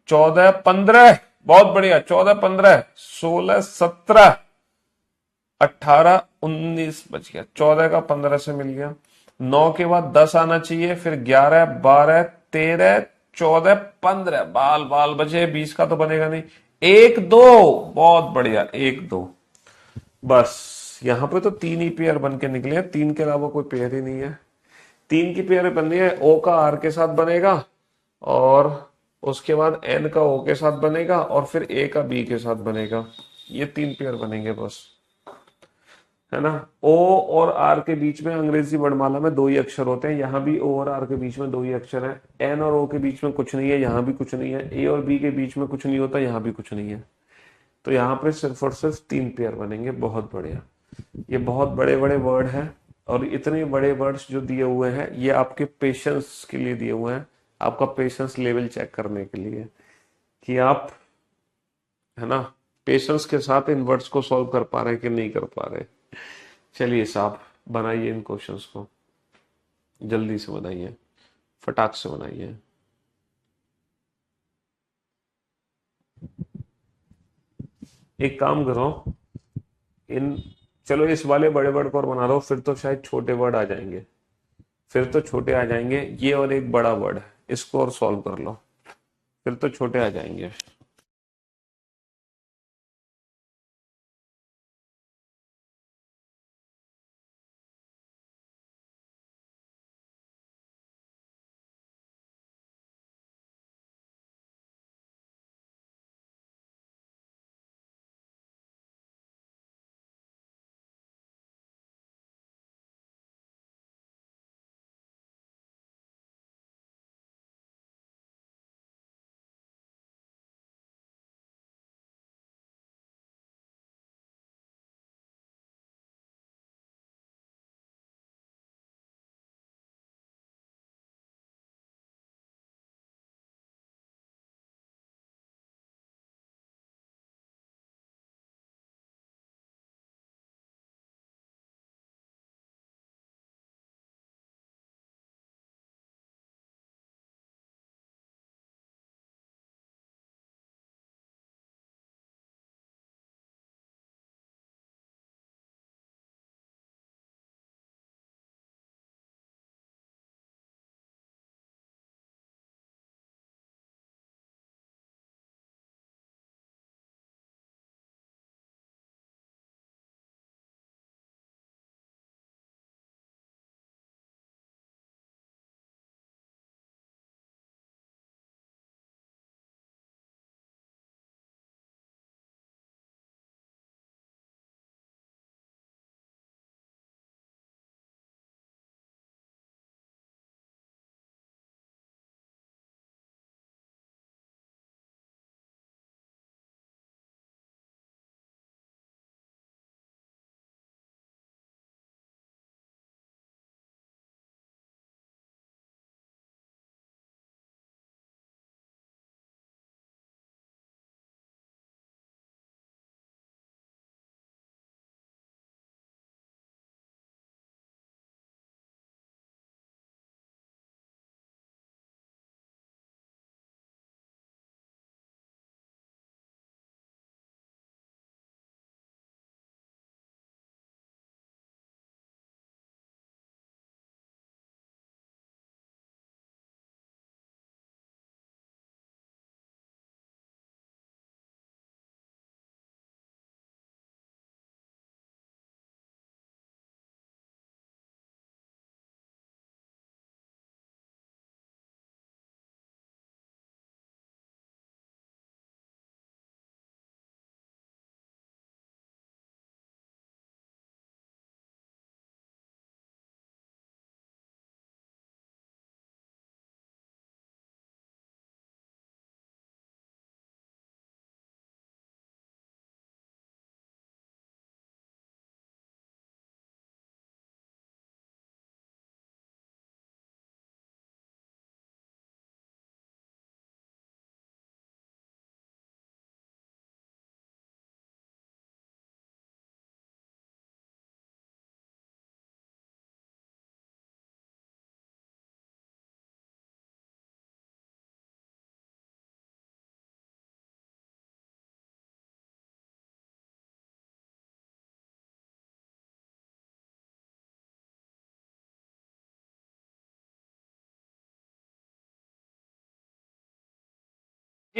14, 15। बहुत बढ़िया, 14, 15, 16, 17, 18, 19 बच गया। 14 का 15 से मिल गया। 9 के बाद 10 आना चाहिए, फिर 11, 12, 13, 14, 15, बाल बाल बचे। 20 का तो बनेगा नहीं। 1, 2, बहुत बढ़िया, 1, 2। बस यहां पे तो तीन ही पेयर बन के निकले हैं, तीन के अलावा कोई पेयर ही नहीं है। तीन की पेयर बननी है, ओ का आर के साथ बनेगा, और उसके बाद एन का ओ के साथ बनेगा, और फिर ए का बी के साथ बनेगा। ये तीन पेयर बनेंगे बस, है ना। ओ और आर के बीच में अंग्रेजी वर्णमाला में दो ही अक्षर होते हैं, यहाँ भी ओ और आर के बीच में दो ही अक्षर है। एन और ओ के बीच में कुछ नहीं है, यहाँ भी कुछ नहीं है। ए और बी के बीच में कुछ नहीं होता, यहाँ भी कुछ नहीं है। तो यहाँ पे सिर्फ और सिर्फ तीन पेयर बनेंगे। बहुत बढ़िया। ये बहुत बड़े बड़े वर्ड हैं, और इतने बड़े वर्ड्स जो दिए हुए हैं ये आपके पेशेंस के लिए दिए हुए हैं, आपका पेशेंस लेवल चेक करने के लिए कि आप, है ना, पेशेंस के साथ इन वर्ड्स को सॉल्व कर पा रहे हैं कि नहीं कर पा रहे। चलिए साहब, बनाइए इन क्वेश्चंस को, जल्दी से बनाइए, फटाक से बनाइए। एक काम करो, इन, चलो इस वाले बड़े वर्ड को और बना लो, फिर तो शायद छोटे वर्ड आ जाएंगे, फिर तो छोटे आ जाएंगे। ये और एक बड़ा वर्ड है, इसको और सॉल्व कर लो, फिर तो छोटे आ जाएंगे।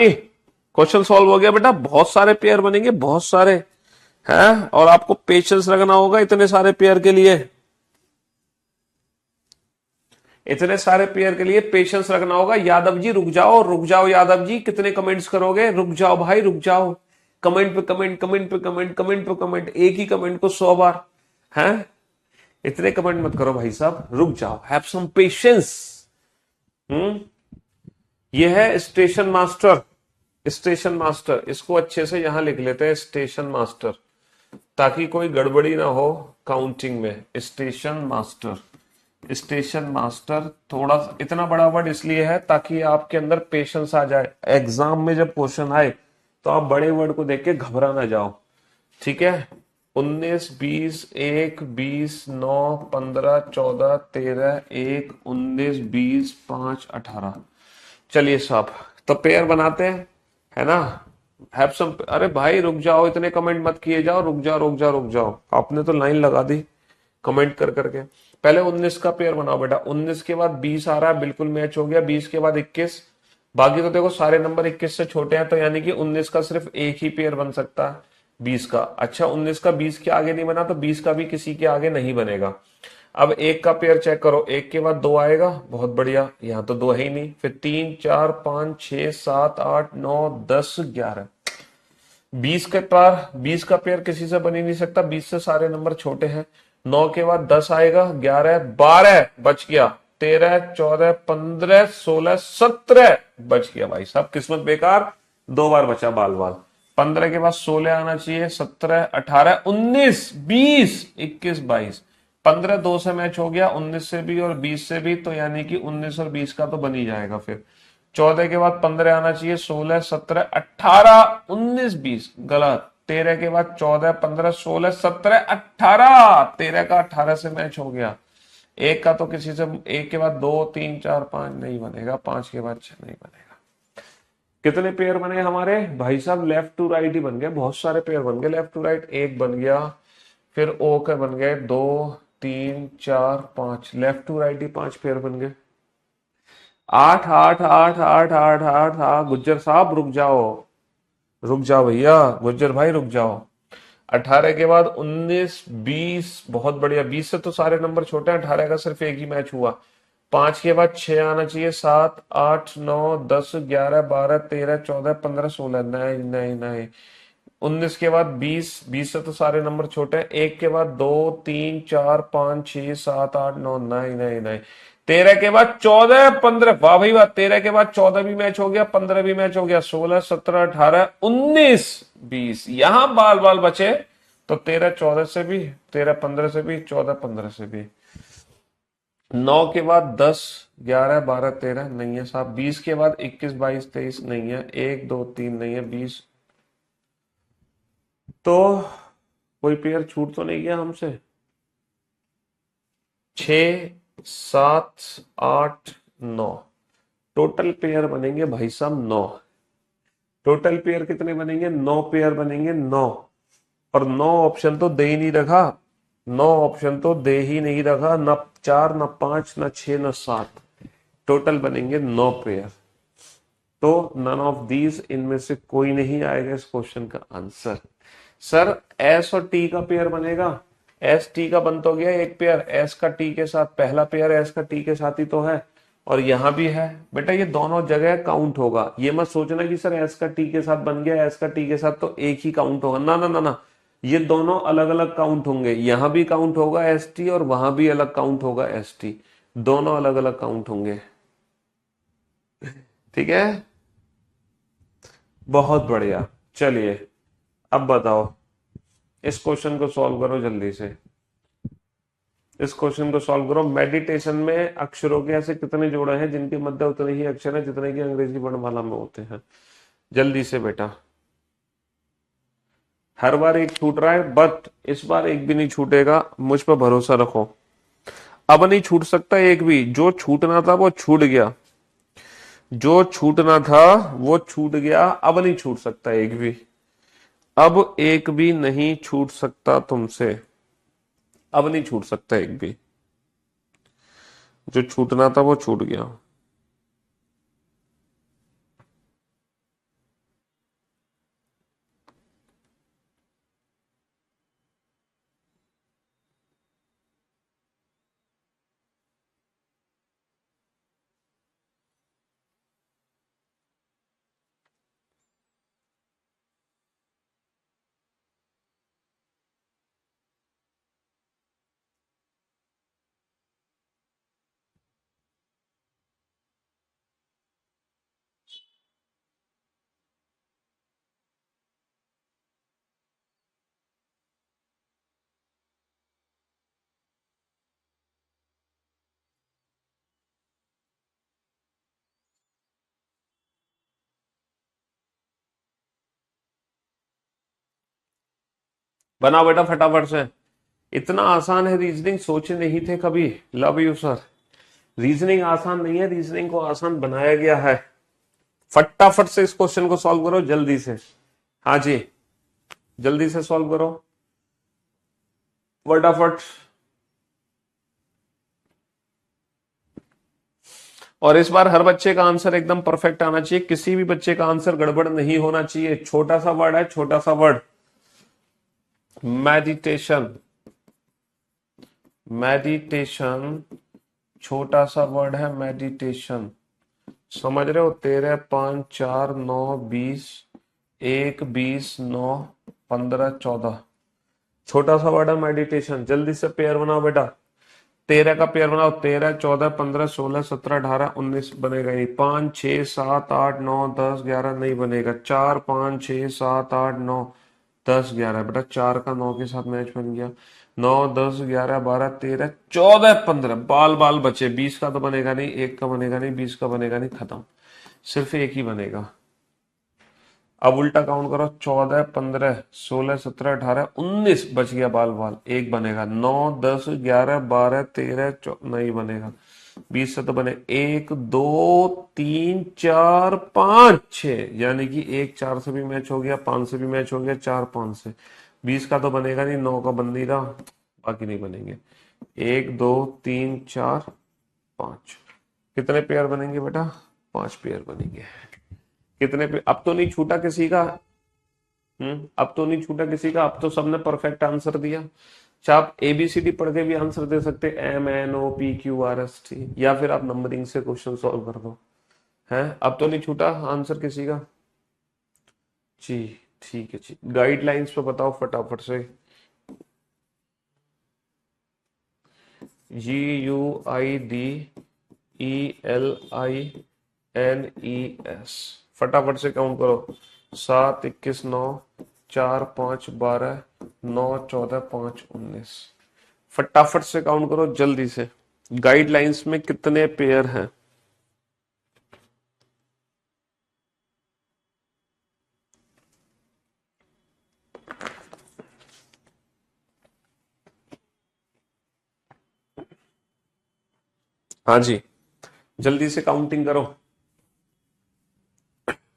क्वेश्चन सॉल्व हो गया बेटा, बहुत सारे पेयर बनेंगे, बहुत सारे हैं, और आपको पेशेंस रखना होगा इतने सारे पेयर के लिए, इतने सारे पेयर के लिए पेशेंस रखना होगा। यादव जी रुक जाओ, रुक जाओ यादव जी, कितने कमेंट्स करोगे, रुक जाओ भाई रुक जाओ, कमेंट पे कमेंट, कमेंट पे कमेंट, कमेंट पे कमेंट, एक ही कमेंट को 100 बार हैं, इतने कमेंट मत करो भाई साहब, रुक जाओ, हैव सम पेशेंस। ये है स्टेशन मास्टर, स्टेशन मास्टर, इसको अच्छे से यहां लिख लेते हैं स्टेशन मास्टर, ताकि कोई गड़बड़ी ना हो काउंटिंग में। स्टेशन मास्टर, स्टेशन मास्टर, थोड़ा इतना बड़ा वर्ड इसलिए है ताकि आपके अंदर पेशेंस आ जाए, एग्जाम में जब क्वेश्चन आए तो आप बड़े वर्ड को देख के घबरा ना जाओ, ठीक है। 19, 20, 1, 20, 9, 15, 14, 13, 1, 19, 20, 5, 18। चलिए साहब, तो पेयर बनाते हैं, है ना। हैव सम, अरे भाई रुक जाओ, इतने कमेंट मत किए जाओ, रुक जाओ रुक जाओ रुक जाओ, आपने तो लाइन लगा दी कमेंट कर करके। पहले 19 का पेयर बनाओ बेटा, 19 के बाद 20 आ रहा है, बिल्कुल मैच हो गया, 20 के बाद 21, बाकी तो देखो सारे नंबर 21 से छोटे हैं, तो यानी कि 19 का सिर्फ एक ही पेयर बन सकता है 20 का। अच्छा 19 का 20 के आगे नहीं बना, तो 20 का भी किसी के आगे नहीं बनेगा। अब एक का पेयर चेक करो, एक के बाद 2 आएगा, बहुत बढ़िया, यहां तो 2 है ही नहीं, फिर 3, 4, 5, 6, 7, 8, 9, 10, 11, 20 के पार 20 का पेयर किसी से बन ही नहीं सकता, 20 से सारे नंबर छोटे हैं। 9 के बाद 10 आएगा, 11, 12 बच गया, 13, 14, 15, 16, 17 बच गया। भाई साहब किस्मत बेकार, 2 बार बचा बाल बाल। 15 के बाद 16 आना चाहिए, 17, 18, 19, 20, 21, 22, 15 2 से मैच हो गया, 19 से भी और 20 से भी, तो यानी कि 19 और 20 का तो बन ही जाएगा। फिर 14 के बाद 15 आना चाहिए, 16, 17, 18, 19, 20 गलत। 13 के बाद 14, 15, 16, 17, 18, 13 का 18 से मैच हो गया। एक का तो किसी से, एक के बाद 2, 3, 4, 5 नहीं बनेगा, 5 के बाद 6 नहीं बनेगा। कितने पेयर बने हमारे भाई साहब, लेफ्ट टू राइट ही बन गए, बहुत सारे पेयर बन गए लेफ्ट टू राइट। एक बन गया, फिर ओ के बन गए 2, 3, 4, 5, लेफ्ट टू राइट ही 5 पेयर बन गए। 8, 8, 8, 8, 8, 8, 8, गुज्जर साहब रुक जाओ, रुक जाओ भैया, गुज्जर भाई रुक जाओ। 18 के बाद 19, 20, बहुत बढ़िया, 20 से तो सारे नंबर छोटे हैं, 18 का सिर्फ एक ही मैच हुआ। 5 के बाद 6 आना चाहिए, 7, 8, 9, 10, 11, 12, 13, 14, 15, 16, नहीं नहीं नहीं। 19 के बाद 20, 20 से तो सारे नंबर छोटे हैं, एक के बाद 2, 3, 4, 5, 6, 7, 8, 9, नहीं नहीं नहीं। 13 के बाद 14, 15, वाह भाई वाह, 13 के बाद 14 भी मैच हो गया, 15 भी मैच हो गया, 16, 17, 18, 19, 20, यहां बाल बाल बचे, तो 13, 14 से भी, 13, 15 से भी, 14, 15 से भी। 9 के बाद 10, 11, 12, 13 नहीं है साहब। 20 के बाद 21, 22, 23 नहीं है, 1, 2, 3 नहीं है, 20, तो कोई पेयर छूट तो नहीं गया हमसे। 6, 7, 8, 9 टोटल पेयर बनेंगे भाई साहब 9। टोटल पेयर कितने बनेंगे, 9 पेयर बनेंगे, 9। और 9 ऑप्शन तो दे ही नहीं रखा, 9 ऑप्शन तो दे ही नहीं रखा, न 4, न 5, न 6, न 7, टोटल बनेंगे 9 पेयर। तो नन ऑफ दीज, इनमें से कोई नहीं आएगा इस क्वेश्चन का आंसर। सर एस और टी का पेयर बनेगा, एस टी का बन तो गया एक पेयर, एस का टी के साथ, पहला पेयर एस का टी के साथ ही तो है, और यहां भी है बेटा, ये दोनों जगह काउंट होगा। ये मत सोचना कि सर एस का टी के साथ बन गया, एस का टी के साथ तो एक ही काउंट होगा, ना ना ना ना, ये दोनों अलग अलग काउंट होंगे, यहां भी काउंट होगा एस टी और वहां भी अलग काउंट होगा एस टी, दोनों अलग अलग काउंट होंगे, ठीक है। बहुत बढ़िया, चलिए अब बताओ, इस क्वेश्चन को सॉल्व करो जल्दी से, इस क्वेश्चन को सॉल्व करो। मेडिटेशन में अक्षरों के ऐसे कितने जोड़े हैं जिनके मध्य उतने ही अक्षर हैं जितने की अंग्रेजी वर्णमाला में होते हैं, जल्दी से बेटा। हर बार एक छूट रहा है, बट इस बार एक भी नहीं छूटेगा, मुझ पर भरोसा रखो। अब नहीं छूट सकता एक भी, जो छूटना था वो छूट गया, जो छूटना था वो छूट गया, अब नहीं छूट सकता एक भी, अब एक भी नहीं छूट सकता तुमसे, अब नहीं छूट सकता एक भी, जो छूटना था वो छूट गया। बनाओ बेटा फटाफट से। इतना आसान है रीजनिंग, सोचे नहीं थे कभी। Love you sir. रीजनिंग आसान नहीं है, रीजनिंग को आसान बनाया गया है। फटाफट से इस क्वेश्चन को सॉल्व करो जल्दी से। हाँ जी, जल्दी से सॉल्व करो फटाफट। और इस बार हर बच्चे का आंसर एकदम परफेक्ट आना चाहिए, किसी भी बच्चे का आंसर गड़बड़ नहीं होना चाहिए। छोटा सा वर्ड है, छोटा सा वर्ड, मेडिटेशन। मेडिटेशन छोटा सा वर्ड है, मेडिटेशन। समझ रहे हो? 13, 5, 4, 9, 20, 1, 20, 9, 15, 14। छोटा सा वर्ड है मेडिटेशन। जल्दी से पेयर बनाओ बेटा। 13 का पेयर बनाओ। 13, 14, 15, 16, 17, 18, 19 बनेगा नहीं। 5, 6, 7, 8, 9, 10, 11 नहीं बनेगा। 4, 5, 6, 7, 8, 9, 10, 11 बेटा। 4 का 9 के साथ मैच बन गया। 9, 10, 11, 12, 13, 14, 15 बाल बाल बचे। 20 का तो बनेगा नहीं, 1 का बनेगा नहीं, 20 का बनेगा नहीं, खत्म। सिर्फ एक ही बनेगा। अब उल्टा काउंट करो। 14, 15, 16, 17, 18, 19 बच गया बाल बाल। एक बनेगा। 9, 10, 11, 12, 13, नहीं बनेगा। 20 से तो बने 1, 2, 3, 4, 5, 6, यानी कि 1 4 से भी मैच हो गया, 5 से भी मैच हो गया, 4 5 से। 20 का तो बनेगा नहीं, 9 का बन नहीं रहा, बाकी नहीं बनेंगे। 1, 2, 3, 4, 5। कितने पेयर बनेंगे बेटा? 5 पेयर बनेंगे। कितने पे? अब तो नहीं छूटा किसी का। अब तो नहीं छूटा किसी का, अब तो सबने परफेक्ट आंसर दिया। अच्छा, आप एबीसीडी पढ़ के भी आंसर दे सकते, MNOPQRST, या फिर आप नंबरिंग से क्वेश्चन सॉल्व कर दो। है, अब तो नहीं छूटा आंसर किसी का। जी ठीक है जी, गाइडलाइंस पे बताओ फटाफट से। GUIDELINES, फटाफट से काउंट करो। 7, 21, 9, 4, 5, 12, 9, 14, 5, 19। फटाफट से काउंट करो जल्दी से। गाइडलाइंस में कितने पेयर हैं? हाँ जी, जल्दी से काउंटिंग करो।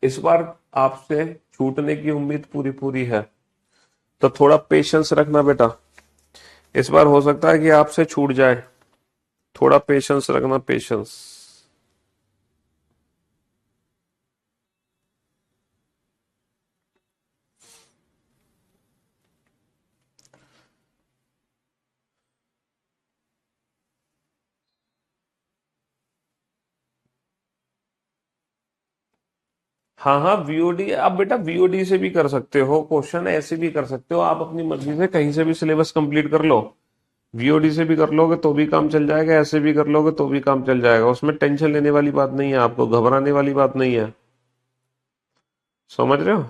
इस बार आपसे छूटने की उम्मीद पूरी पूरी है, तो थोड़ा पेशेंस रखना बेटा। इस बार हो सकता है कि आपसे छूट जाए, थोड़ा पेशेंस रखना, पेशेंस। हाँ हाँ, वीओडी, आप बेटा वीओडी से भी कर सकते हो क्वेश्चन, ऐसे भी कर सकते हो, आप अपनी मर्जी से कहीं से भी सिलेबस कंप्लीट कर लो। वीओडी से भी कर लोगे तो भी काम चल जाएगा, ऐसे भी कर लोगे तो भी काम चल जाएगा। उसमें टेंशन लेने वाली बात नहीं है, आपको घबराने वाली बात नहीं है। समझ रहे हो?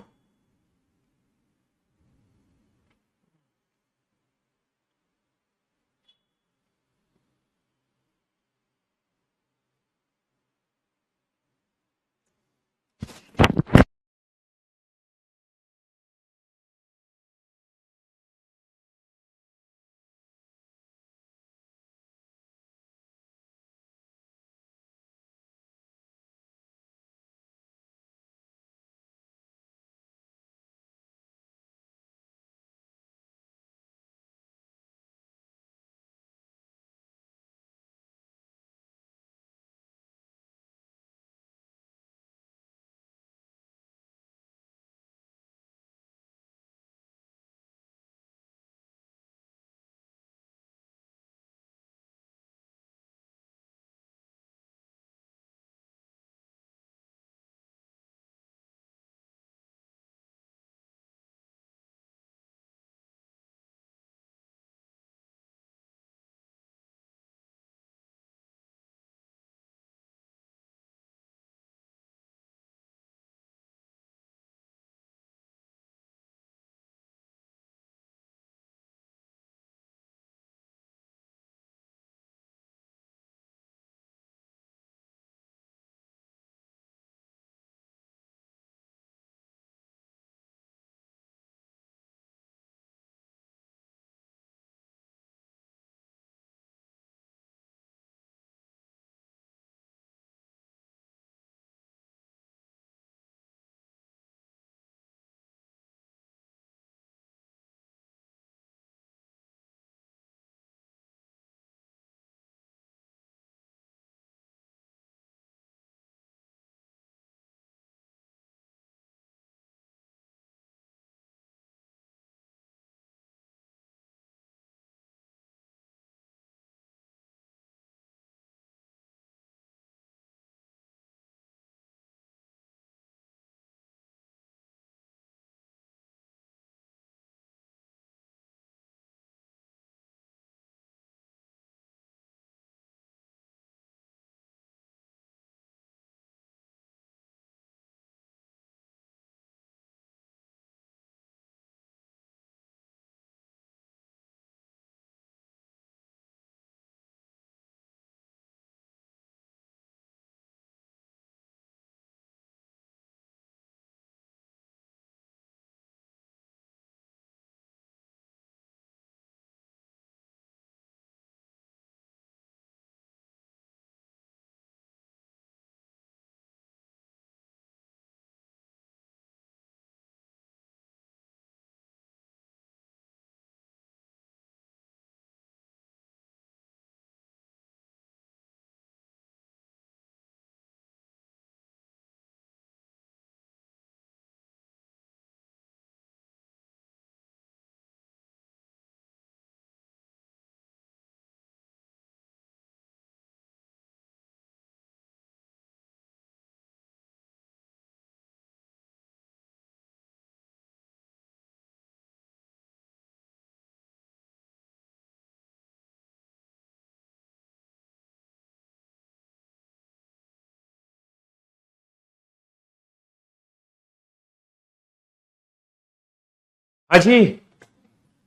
हाँ जी,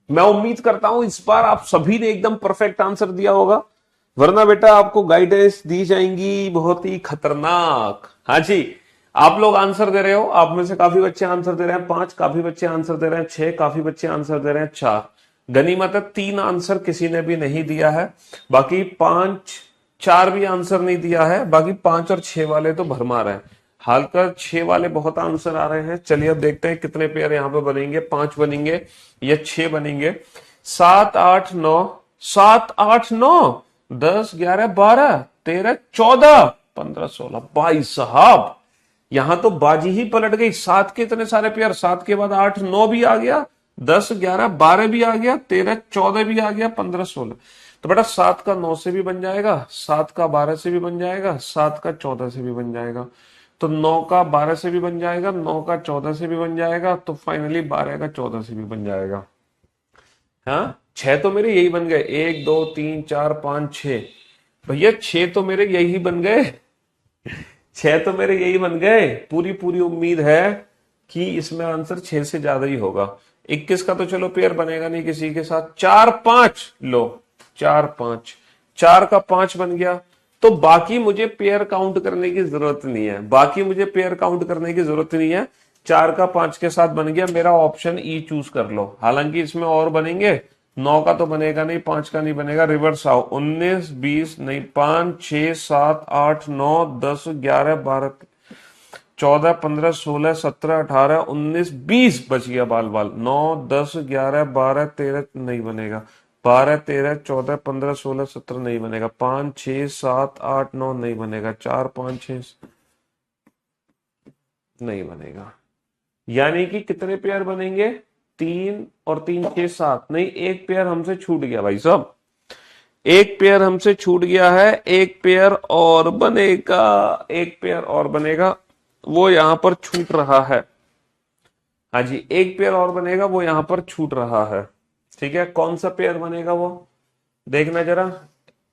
मैं उम्मीद करता हूं इस बार आप सभी ने एकदम परफेक्ट आंसर दिया होगा, वरना बेटा आपको गाइडेंस दी जाएंगी बहुत ही खतरनाक। हाँ जी, आप लोग आंसर दे रहे हो, आप में से काफी बच्चे आंसर दे रहे हैं, 5 काफी बच्चे आंसर दे रहे हैं, 6 काफी बच्चे आंसर दे रहे हैं, 4 गनीमत है, 3 आंसर किसी ने भी नहीं दिया है, बाकी 5 4 भी आंसर नहीं दिया है, बाकी 5 और 6 वाले तो भरमार है। हालकर 6 वाले बहुत आंसर आ रहे हैं। चलिए अब देखते हैं कितने पेयर यहां पे बनेंगे, 5 बनेंगे या 6 बनेंगे। 7 8 9, 7 8 9, 10 11 12 13 14 15 16, भाई साहब यहां तो बाजी ही पलट गई। 7 के इतने सारे पेयर, 7 के बाद 8 9 भी आ गया, 10 11 12 भी आ गया, 13 14 भी आ गया, 15 16। तो बेटा 7 का 9 से भी बन जाएगा, 7 का 12 से भी बन जाएगा, 7 का 14 से भी बन जाएगा, तो 9 का 12 से भी बन जाएगा, 9 का 14 से भी बन जाएगा, तो फाइनली 12 का 14 से भी बन जाएगा। हाँ, 6 तो मेरे यही बन गए, 1 2 3 4 5 6। भैया 6 तो मेरे यही बन गए, 6 तो मेरे यही बन गए। पूरी पूरी उम्मीद है कि इसमें आंसर 6 से ज्यादा ही होगा। 21 का तो चलो पेयर बनेगा नहीं किसी के साथ। 4 5 लो, 4 5, 4 का 5 बन गया, तो बाकी मुझे पेयर काउंट करने की जरूरत नहीं है, बाकी मुझे पेयर काउंट करने की जरूरत नहीं है। 4 का 5 के साथ बन गया, मेरा ऑप्शन ई चूज कर लो। हालांकि इसमें और बनेंगे, 9 का तो बनेगा नहीं, 5 का नहीं बनेगा, रिवर्स आओ। 19 20 नहीं, 5 6 7 8 9 10 11 12 14 15 16 17 18 19 20 बच गया बाल बाल। 9 10 11 12 13 नहीं बनेगा, 12 13 14 15 16 17 नहीं बनेगा, 5 6 7 8 9 नहीं बनेगा, 4 5 6 नहीं बनेगा। यानी कि कितने पेयर बनेंगे? 3 और 3 6 7 नहीं, एक पेयर हमसे छूट गया भाई साहब, एक पेयर हमसे छूट गया है, एक पेयर और बनेगा, एक पेयर और बनेगा, वो यहां पर छूट रहा है। हाँ जी, एक पेयर और बनेगा, वो यहां पर छूट रहा है। ठीक है, कौन सा पेयर बनेगा वो देखना जरा।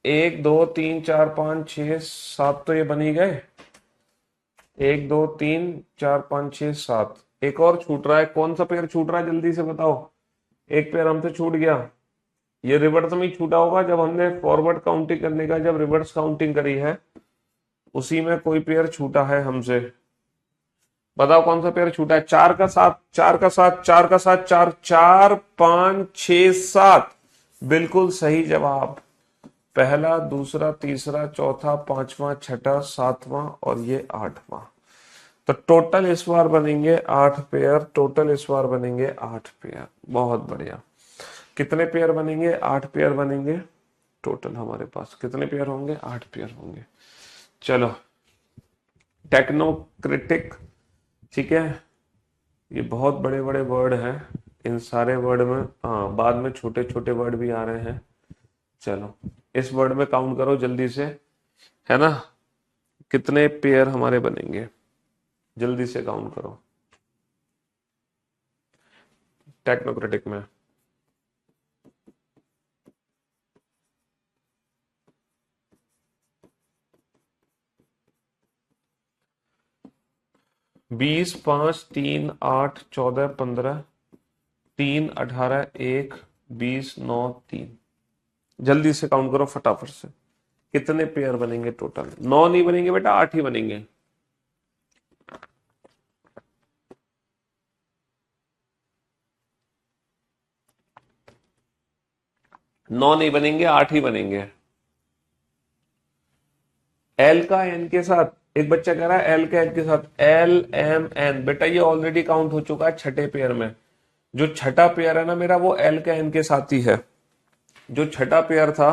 1 2 3 4 5 6 7 तो ये बन ही गए, 1 2 3 4 5 6 7, एक और छूट रहा है। कौन सा पेयर छूट रहा है जल्दी से बताओ। एक पेयर हमसे छूट गया, ये रिवर्स में ही छूटा होगा, जब हमने फॉरवर्ड काउंटिंग करने का जब रिवर्स काउंटिंग करी है उसी में कोई पेयर छूटा है हमसे। बताओ कौन सा पेयर छूटा है। 4 का 7, 4 का 7, 4 का 7, 4 4 5 6 7, बिल्कुल सही जवाब। पहला दूसरा तीसरा चौथा पांचवा छठा सातवां और ये 8वां। तो टोटल इस बार बनेंगे 8 पेयर, टोटल इस बार बनेंगे 8 पेयर। बहुत बढ़िया। कितने पेयर बनेंगे? 8 पेयर बनेंगे। टोटल हमारे पास कितने पेयर होंगे? 8 पेयर होंगे। चलो, टेक्नो क्रिटिक, ठीक है, ये बहुत बड़े बड़े वर्ड हैं, इन सारे वर्ड में हाँ बाद में छोटे छोटे वर्ड भी आ रहे हैं। चलो इस वर्ड में काउंट करो जल्दी से, है ना, कितने पेयर हमारे बनेंगे, जल्दी से काउंट करो टेक्नोक्रेटिक में। 20 5 3 8 14 15 3 18 1 20 9 3, जल्दी से काउंट करो फटाफट से, कितने पेयर बनेंगे टोटल? 9 नहीं बनेंगे बेटा, 8 ही बनेंगे। 9 नहीं बनेंगे, 8 ही बनेंगे। एल का एन के साथ एक बच्चा कह रहा है, एल का एन के साथ एल एम एन, बेटा ये ऑलरेडी काउंट हो चुका है छठे पेयर में। जो छठा पेयर है ना मेरा, वो एल का एन के साथ ही है। जो छठा पेयर था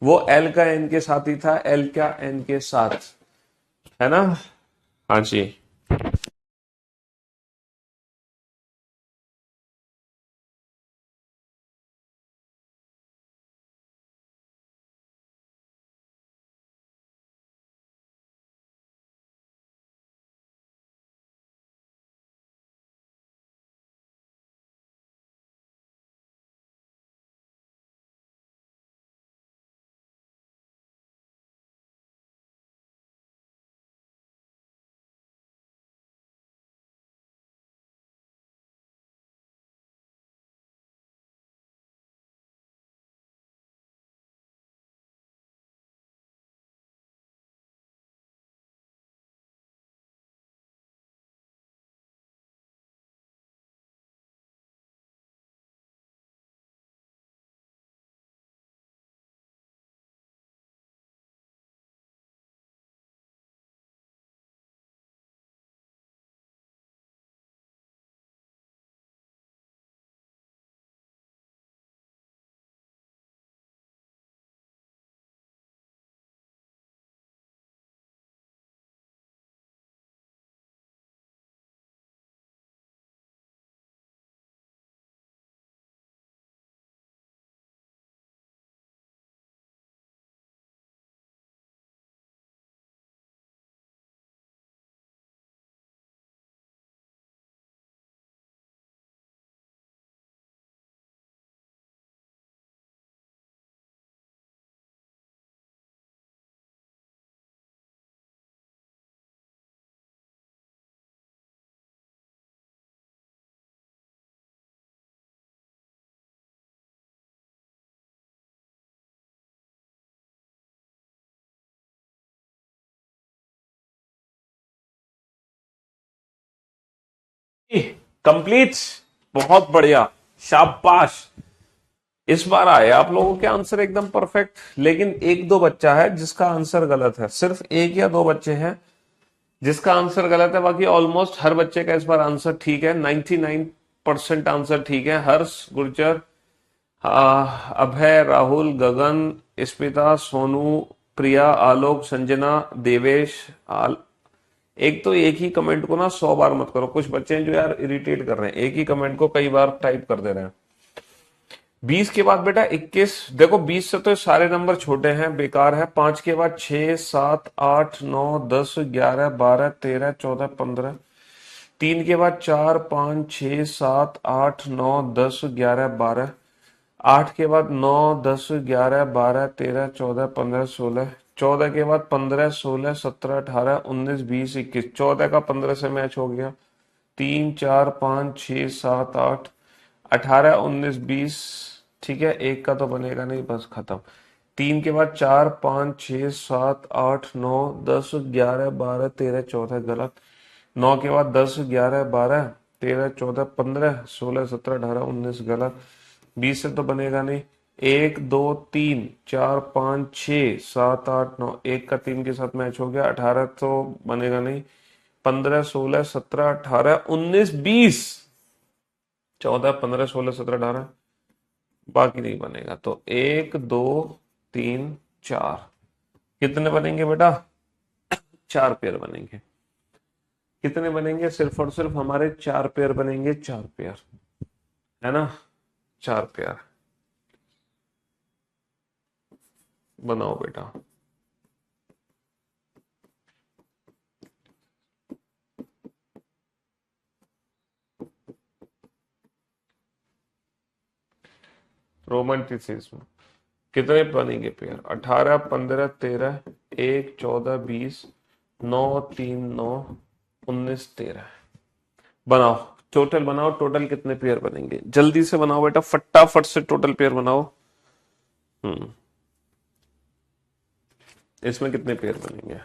वो एल का एन के साथ ही था, एल का एन के साथ, है ना। हाँ जी। कंप्लीट, बहुत बढ़िया, शाबाश। इस बार आए आप लोगों के आंसर एकदम परफेक्ट, लेकिन एक दो बच्चा है जिसका आंसर गलत है, सिर्फ एक या दो बच्चे हैं जिसका आंसर गलत है, बाकी ऑलमोस्ट हर बच्चे का इस बार आंसर ठीक है। 99% आंसर ठीक है। हर्ष, गुर्जर, अभय, राहुल, गगन, स्मिता, सोनू, प्रिया, आलोक, संजना, देवेश, एक तो एक ही कमेंट को ना 100 बार मत करो, कुछ बच्चे हैं जो यार इरिटेट कर रहे हैं, एक ही कमेंट को कई बार टाइप कर दे रहे हैं। 20 के बाद बेटा 21, देखो 20 से तो सारे नंबर छोटे हैं, बेकार है। 5 के बाद 6, 7, 8, 9, 10, 11, 12, 13, 14, 15। 3 के बाद 4, 5, 6, 7, 8, 9, 10, 11, 12। 8 के बाद 9, 10, 11, 12, 13, 14, 15, 16। 14 के बाद 15, 16, 17, 18, 19, 20, 21। 14 का 15 से मैच हो गया। 3, 4, 5, 6, 7, 8, 18, 19, 20। ठीक है, एक का तो बनेगा नहीं, बस खत्म। 3 के बाद 4, 5, 6, 7, 8, 9, 10, 11, 12, 13, 14 गलत। 9 के बाद 10, 11, 12, 13, 14, 15, 16, 17, 18, 19 गलत। 20 से तो बनेगा नहीं। 1, 2, 3, 4, 5, 6, 7, 8, 9, एक का 3 के साथ मैच हो गया। 18 तो बनेगा नहीं। 15, 16, 17, 18, 19, 20। 14, 15, 16, 17, 18, बाकी नहीं बनेगा। तो 1, 2, 3, 4, कितने बनेंगे बेटा? 4 पेयर बनेंगे। कितने बनेंगे? सिर्फ और सिर्फ हमारे 4 पेयर बनेंगे, 4 पेयर, है ना? 4 पेयर बनाओ बेटा। रोमांटिसिज्म कितने बनेंगे पेयर? 18, 15, 13, 1, 14, 20, 9, 3, 9, 19, 13। बनाओ, टोटल बनाओ, टोटल कितने पेयर बनेंगे? जल्दी से बनाओ बेटा, फटाफट से टोटल पेयर बनाओ। इसमें कितने पेयर बनेंगे?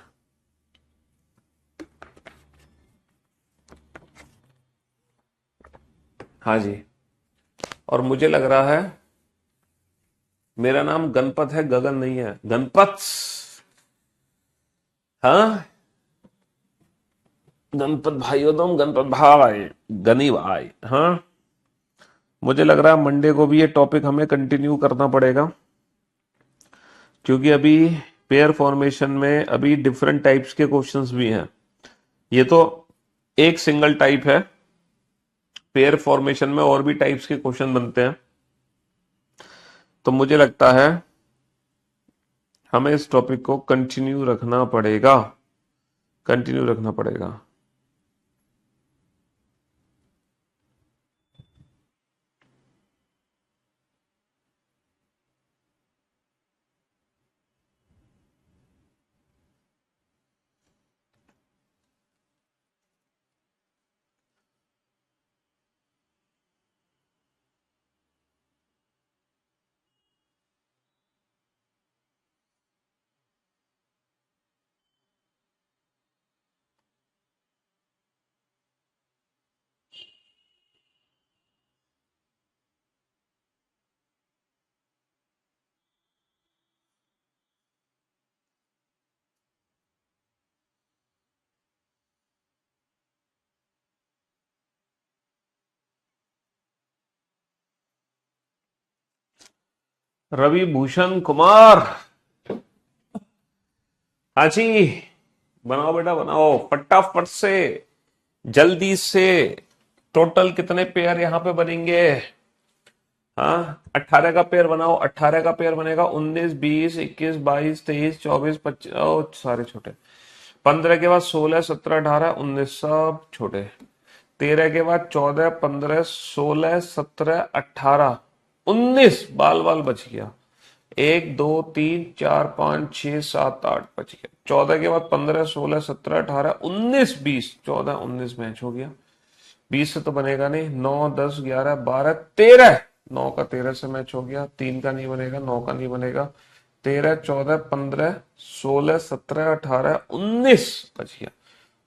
हाँ जी। और मुझे लग रहा है मेरा नाम गणपत है, गगन नहीं है, गणपत। हाँ, गणपत भाई हो तुम, गणपत भाई, गनी भाई। हाँ, मुझे लग रहा है मंडे को भी ये टॉपिक हमें कंटिन्यू करना पड़ेगा, क्योंकि अभी पेयर फॉर्मेशन में अभी डिफरेंट टाइप्स के क्वेश्चंस भी हैं। ये तो एक सिंगल टाइप है, पेयर फॉर्मेशन में और भी टाइप्स के क्वेश्चन बनते हैं। तो मुझे लगता है हमें इस टॉपिक को कंटिन्यू रखना पड़ेगा, कंटिन्यू रखना पड़ेगा। रवि भूषण कुमार, हाँ जी, बनाओ बेटा बनाओ, फटाफट से, जल्दी से। टोटल कितने पेयर यहां पे बनेंगे? हाँ, 18 का पेयर बनाओ, 18 का पेयर बनेगा। 19, 20, 21, 22, 23, 24, 25, सारे छोटे। 15 के बाद 16, 17, 18, 19, सब छोटे। 13 के बाद 14, 15, 16, 17, 18, 19, बाल बाल बच गया। 1, 2, 3, 4, 5, 6, 7, 8 बच गया। 14 के बाद 15, 16, 17, 18, 19, 20, 14, 19 मैच हो गया। 20 से तो बनेगा नहीं। 9, 10, 11, 12, 13, 9 का 13 से मैच हो गया। 3 का नहीं बनेगा, 9 का नहीं बनेगा। 13, 14, 15, 16, 17, 18, 19 बच गया।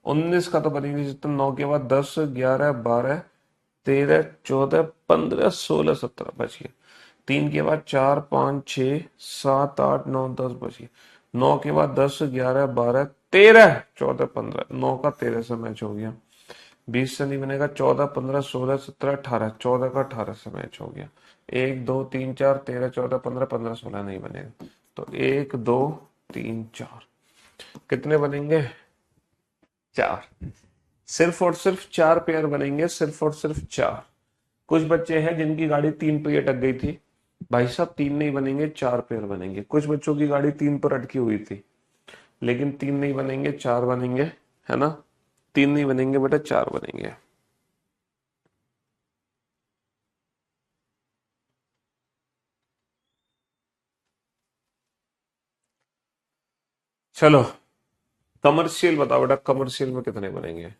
19 का तो बनेंगे जितना, 9 के बाद 10, 11, 12, 13, 14, 15, 16, 17 बच गया। 3 के बाद 4, 5, 6, 7, 8, 9, 10 बच गया। 9 के बाद 10, 11, 12, 13, 14, 15, 9 का 13 से मैच हो गया। 20 से नहीं बनेगा। 14, 15, 16, 17, 18, 14 का 18 से मैच हो गया। 1, 2, 3, 4, 13, 14, 15, 15, 16 नहीं बनेगा। तो 1, 2, 3, 4 कितने बनेंगे? 4। सिर्फ और सिर्फ 4 पेयर बनेंगे, सिर्फ और सिर्फ 4। कुछ बच्चे हैं जिनकी गाड़ी 3 पे अटक गई थी, भाई साहब 3 नहीं बनेंगे, 4 पेयर बनेंगे। कुछ बच्चों की गाड़ी 3 पर अटकी हुई थी, लेकिन 3 नहीं बनेंगे, 4 बनेंगे, है ना? 3 नहीं बनेंगे बेटा, 4 बनेंगे। चलो कमर्शियल बताओ बेटा, कमर्शियल में कितने बनेंगे?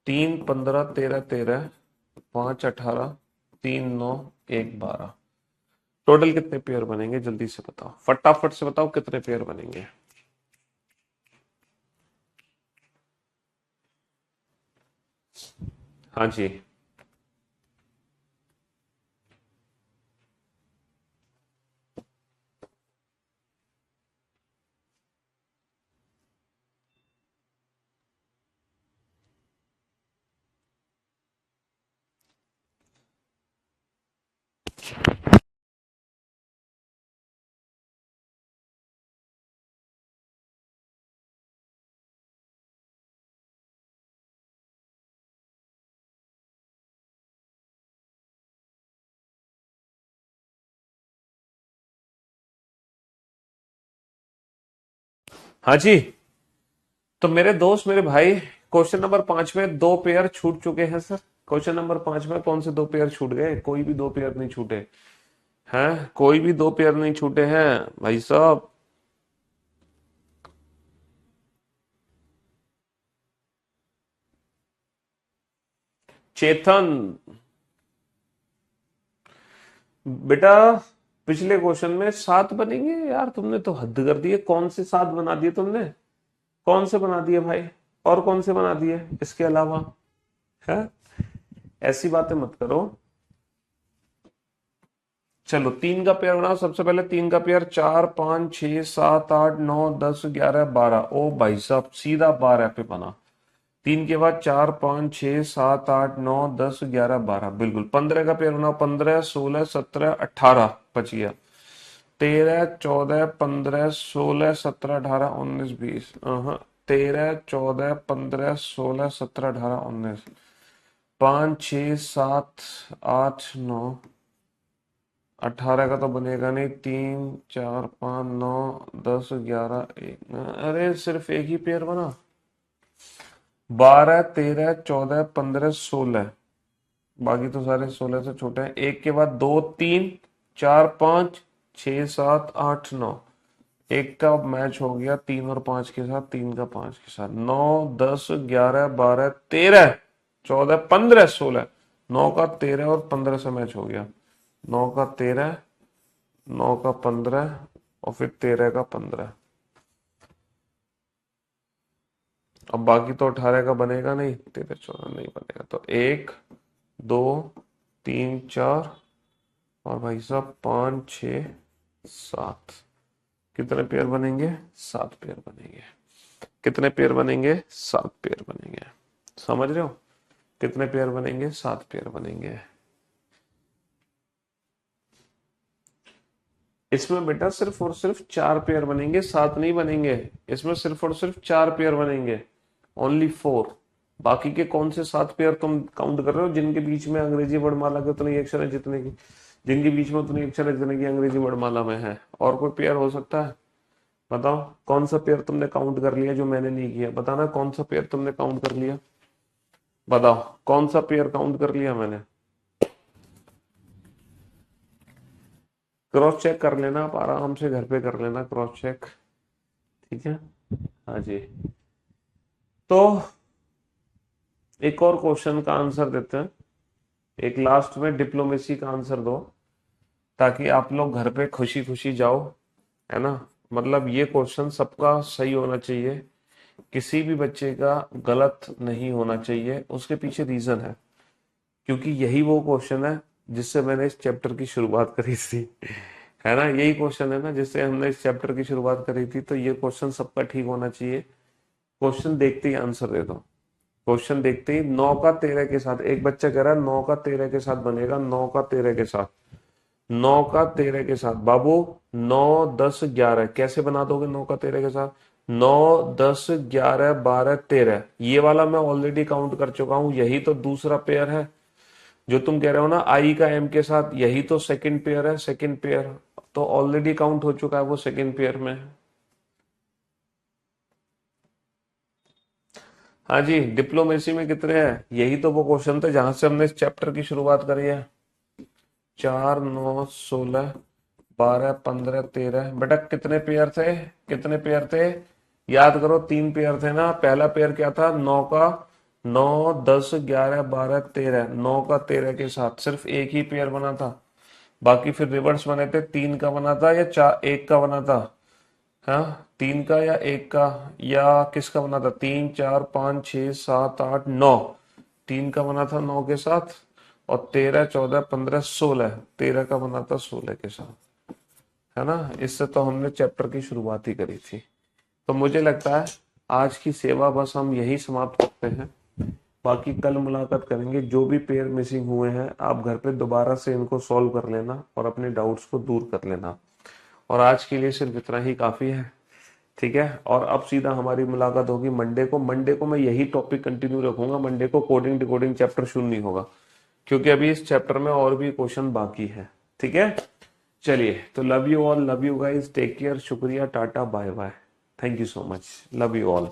3, 15, 13, 13, 5, 18, 3, 9, 1, 12। टोटल कितने पेयर बनेंगे? जल्दी से बताओ, फटाफट से बताओ कितने पेयर बनेंगे। हाँ जी। हाँ जी। तो मेरे दोस्त, मेरे भाई, क्वेश्चन नंबर 5 में 2 पेयर छूट चुके हैं सर। क्वेश्चन नंबर 5 में कौन से 2 पेयर छूट गए? कोई भी 2 पेयर नहीं छूटे हैं, कोई भी 2 पेयर नहीं छूटे हैं भाई साहब। चेतन बेटा, पिछले क्वेश्चन में 7 बनेंगे यार, तुमने तो हद कर दी है। कौन से 7 बना दिए तुमने? कौन से बना दिए भाई? और कौन से बना दिए इसके अलावा? है, ऐसी बातें मत करो। चलो 3 का पेयर बनाओ सबसे पहले। 3 का पेयर, 4, 5, 6, 7, 8, 9, 10, 11, 12। ओ भाई साहब सीधा 12 पे बना। 3 के बाद 4, 5, 6, 7, 8, 9, 10, 11, 12, बिल्कुल। 15 का पेयर बनाओ। 15, 16, 17, 18 बच गया। 13, 14, 15, 16, 17, 18, 19, 20। 13, 14, 15, 16, 17, 18, 19। 5, 6, 7, 8, 9, 18 का तो बनेगा नहीं। 3, 4, 5, 9, 10, 11, 1। अरे सिर्फ एक ही पेयर बना। 12, 13, 14, 15, 16। बाकी तो सारे 16 से छोटे हैं। एक के बाद 2, 3, 4, 5, 6, 7, 8, 9। एक का मैच हो गया 3 और 5 के साथ, 3 का 5 के साथ। 9, 10, 11, 12, 13, 14, 15, 16। 9 का 13 और 15 से मैच हो गया। 9 का 13, 9 का 15 और फिर 13 का 15। अब बाकी तो 18 का बनेगा नहीं, 13, 14 नहीं बनेगा। तो 1, 2, 3, 4 और भाई साहब 5, 6, 7। कितने पेयर बनेंगे? 7 पेयर बनेंगे। कितने पेयर बनेंगे? 7 पेयर बनेंगे। समझ रहे हो? कितने पेयर बनेंगे? 7 पेयर बनेंगे। इसमें बेटा सिर्फ और सिर्फ 4 पेयर बनेंगे, 7 नहीं बनेंगे। इसमें सिर्फ और सिर्फ 4 पेयर बनेंगे, ओनली 4। बाकी के कौन से 7 पेयर तुम काउंट कर रहे हो जिनके बीच में अंग्रेजी वर्णमाला के उतने ही अक्षर है जितने की, जिनके बीच में उतने अक्षर है जितने की अंग्रेजी वर्णमाला में है? और कोई पेयर हो सकता है? बताओ कौन सा पेयर तुमने काउंट कर लिया जो मैंने नहीं किया? बताना कौन सा पेयर तुमने काउंट कर लिया। बताओ कौन सा पेयर काउंट कर लिया मैंने? क्रॉस चेक कर लेना, आप आराम से घर पे कर लेना क्रॉस चेक। ठीक है। हाँ जी। तो एक और क्वेश्चन का आंसर देते हैं। एक लास्ट में डिप्लोमेसी का आंसर दो। ताकि आप लोग घर पे खुशी खुशी जाओ, है ना। मतलब ये क्वेश्चन सबका सही होना चाहिए, किसी भी बच्चे का गलत नहीं होना चाहिए। उसके पीछे रीजन है, क्योंकि यही वो क्वेश्चन है जिससे मैंने इस चैप्टर की शुरुआत करी थी, है ना। यही क्वेश्चन है ना जिससे हमने इस चैप्टर की शुरुआत करी थी। तो ये क्वेश्चन सबका ठीक होना चाहिए। क्वेश्चन देखते ही आंसर दे दो। क्वेश्चन देखते ही 9 का 13 के साथ, एक बच्चा कह रहा है 9 का 13 के साथ बनेगा, 9 का 13 के साथ, 9 का 13 के साथ। बाबू 9 10 11 कैसे बना दोगे 9 का 13 के साथ? 9 10 11 12 13, ये वाला मैं ऑलरेडी काउंट कर चुका हूं, यही तो दूसरा पेयर है जो तुम कह रहे हो ना आई का एम के साथ, यही तो सेकंड पेयर है। सेकंड पेयर तो ऑलरेडी काउंट हो चुका है, वो सेकंड पेयर में। हाँ जी, डिप्लोमेसी में कितने हैं? यही तो वो क्वेश्चन थे जहां से हमने इस चैप्टर की शुरुआत करी है। 4 9 16 12 15 13, बेटा कितने पेयर थे? कितने पेयर थे? याद करो, 3 पेयर थे ना। पहला पेयर क्या था? 9 का, 9 10 11 12 13, 9 का 13 के साथ सिर्फ एक ही पेयर बना था। बाकी फिर रिवर्स बने थे, 3 का बना था या 4 1 का बना था? हाँ, 3 का या 1 का, या किसका बना था? 3 4 5 6 7 8 9, 3 का बना था 9 के साथ, और 13 14 15 16, 13 का बना था 16 के साथ, है ना। इससे तो हमने चैप्टर की शुरुआत ही करी थी। तो मुझे लगता है आज की सेवा बस हम यही समाप्त करते हैं। बाकी कल मुलाकात करेंगे। जो भी पेयर मिसिंग हुए हैं आप घर पे दोबारा से इनको सॉल्व कर लेना और अपने डाउट्स को दूर कर लेना। और आज के लिए सिर्फ इतना ही काफी है, ठीक है। और अब सीधा हमारी मुलाकात होगी मंडे को। मंडे को मैं यही टॉपिक कंटिन्यू रखूंगा। मंडे को कोडिंग डिकोडिंग चैप्टर शुरू नहीं होगा, क्योंकि अभी इस चैप्टर में और भी क्वेश्चन बाकी है, ठीक है। चलिए, तो love you all, love you guys, take care, शुक्रिया, tata, bye bye, thank you so much, love you all.